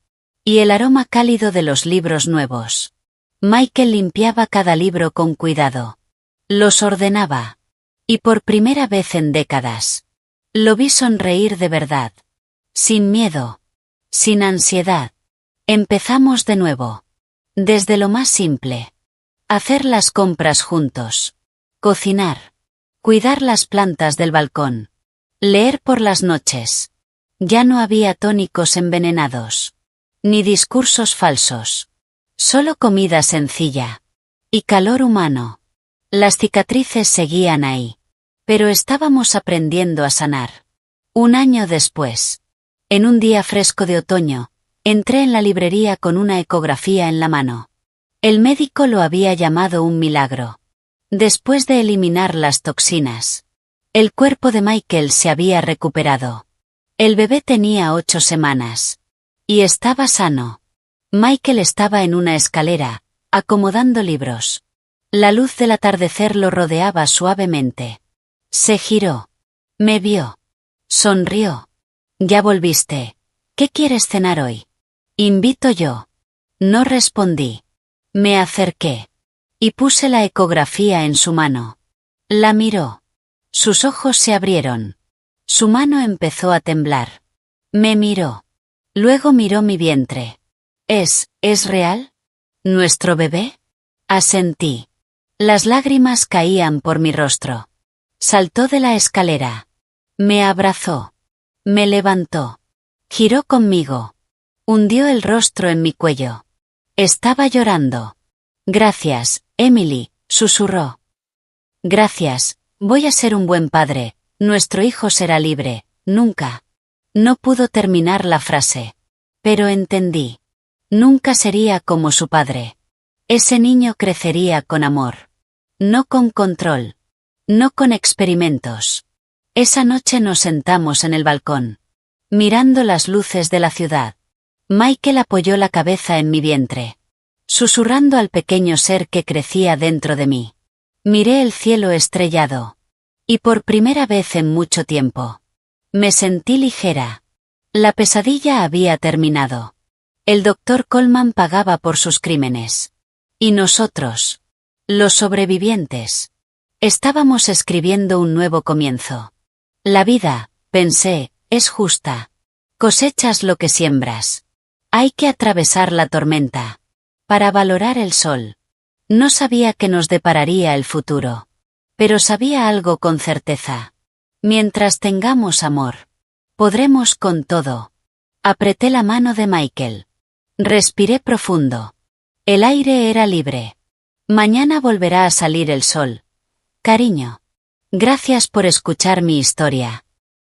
Y el aroma cálido de los libros nuevos. Michael limpiaba cada libro con cuidado. Los ordenaba. Y por primera vez en décadas. Lo vi sonreír de verdad. Sin miedo. Sin ansiedad. Empezamos de nuevo. Desde lo más simple. Hacer las compras juntos. Cocinar. Cuidar las plantas del balcón. Leer por las noches. Ya no había tónicos envenenados. Ni discursos falsos. Solo comida sencilla. Y calor humano. Las cicatrices seguían ahí. Pero estábamos aprendiendo a sanar. Un año después. En un día fresco de otoño, entré en la librería con una ecografía en la mano. El médico lo había llamado un milagro. Después de eliminar las toxinas, el cuerpo de Michael se había recuperado. El bebé tenía 8 semanas. Y estaba sano. Michael estaba en una escalera, acomodando libros. La luz del atardecer lo rodeaba suavemente. Se giró. Me vio. Sonrió. Ya volviste. ¿Qué quieres cenar hoy? Invito yo. No respondí. Me acerqué. Y puse la ecografía en su mano. La miró. Sus ojos se abrieron. Su mano empezó a temblar. Me miró. Luego miró mi vientre. ¿Es real? ¿Nuestro bebé? Asentí. Las lágrimas caían por mi rostro. Saltó de la escalera. Me abrazó. Me levantó. Giró conmigo. Hundió el rostro en mi cuello. Estaba llorando. Gracias, Emily, susurró. Gracias, voy a ser un buen padre, nuestro hijo será libre, nunca. No pudo terminar la frase. Pero entendí. Nunca sería como su padre. Ese niño crecería con amor. No con control. No con experimentos. Esa noche nos sentamos en el balcón, mirando las luces de la ciudad. Michael apoyó la cabeza en mi vientre, susurrando al pequeño ser que crecía dentro de mí. Miré el cielo estrellado. Y por primera vez en mucho tiempo, me sentí ligera. La pesadilla había terminado. El doctor Coleman pagaba por sus crímenes. Y nosotros, los sobrevivientes, estábamos escribiendo un nuevo comienzo. La vida, pensé, es justa. Cosechas lo que siembras. Hay que atravesar la tormenta para valorar el sol. No sabía qué nos depararía el futuro. Pero sabía algo con certeza. Mientras tengamos amor, podremos con todo. Apreté la mano de Michael. Respiré profundo. El aire era libre. Mañana volverá a salir el sol. Cariño. Gracias por escuchar mi historia.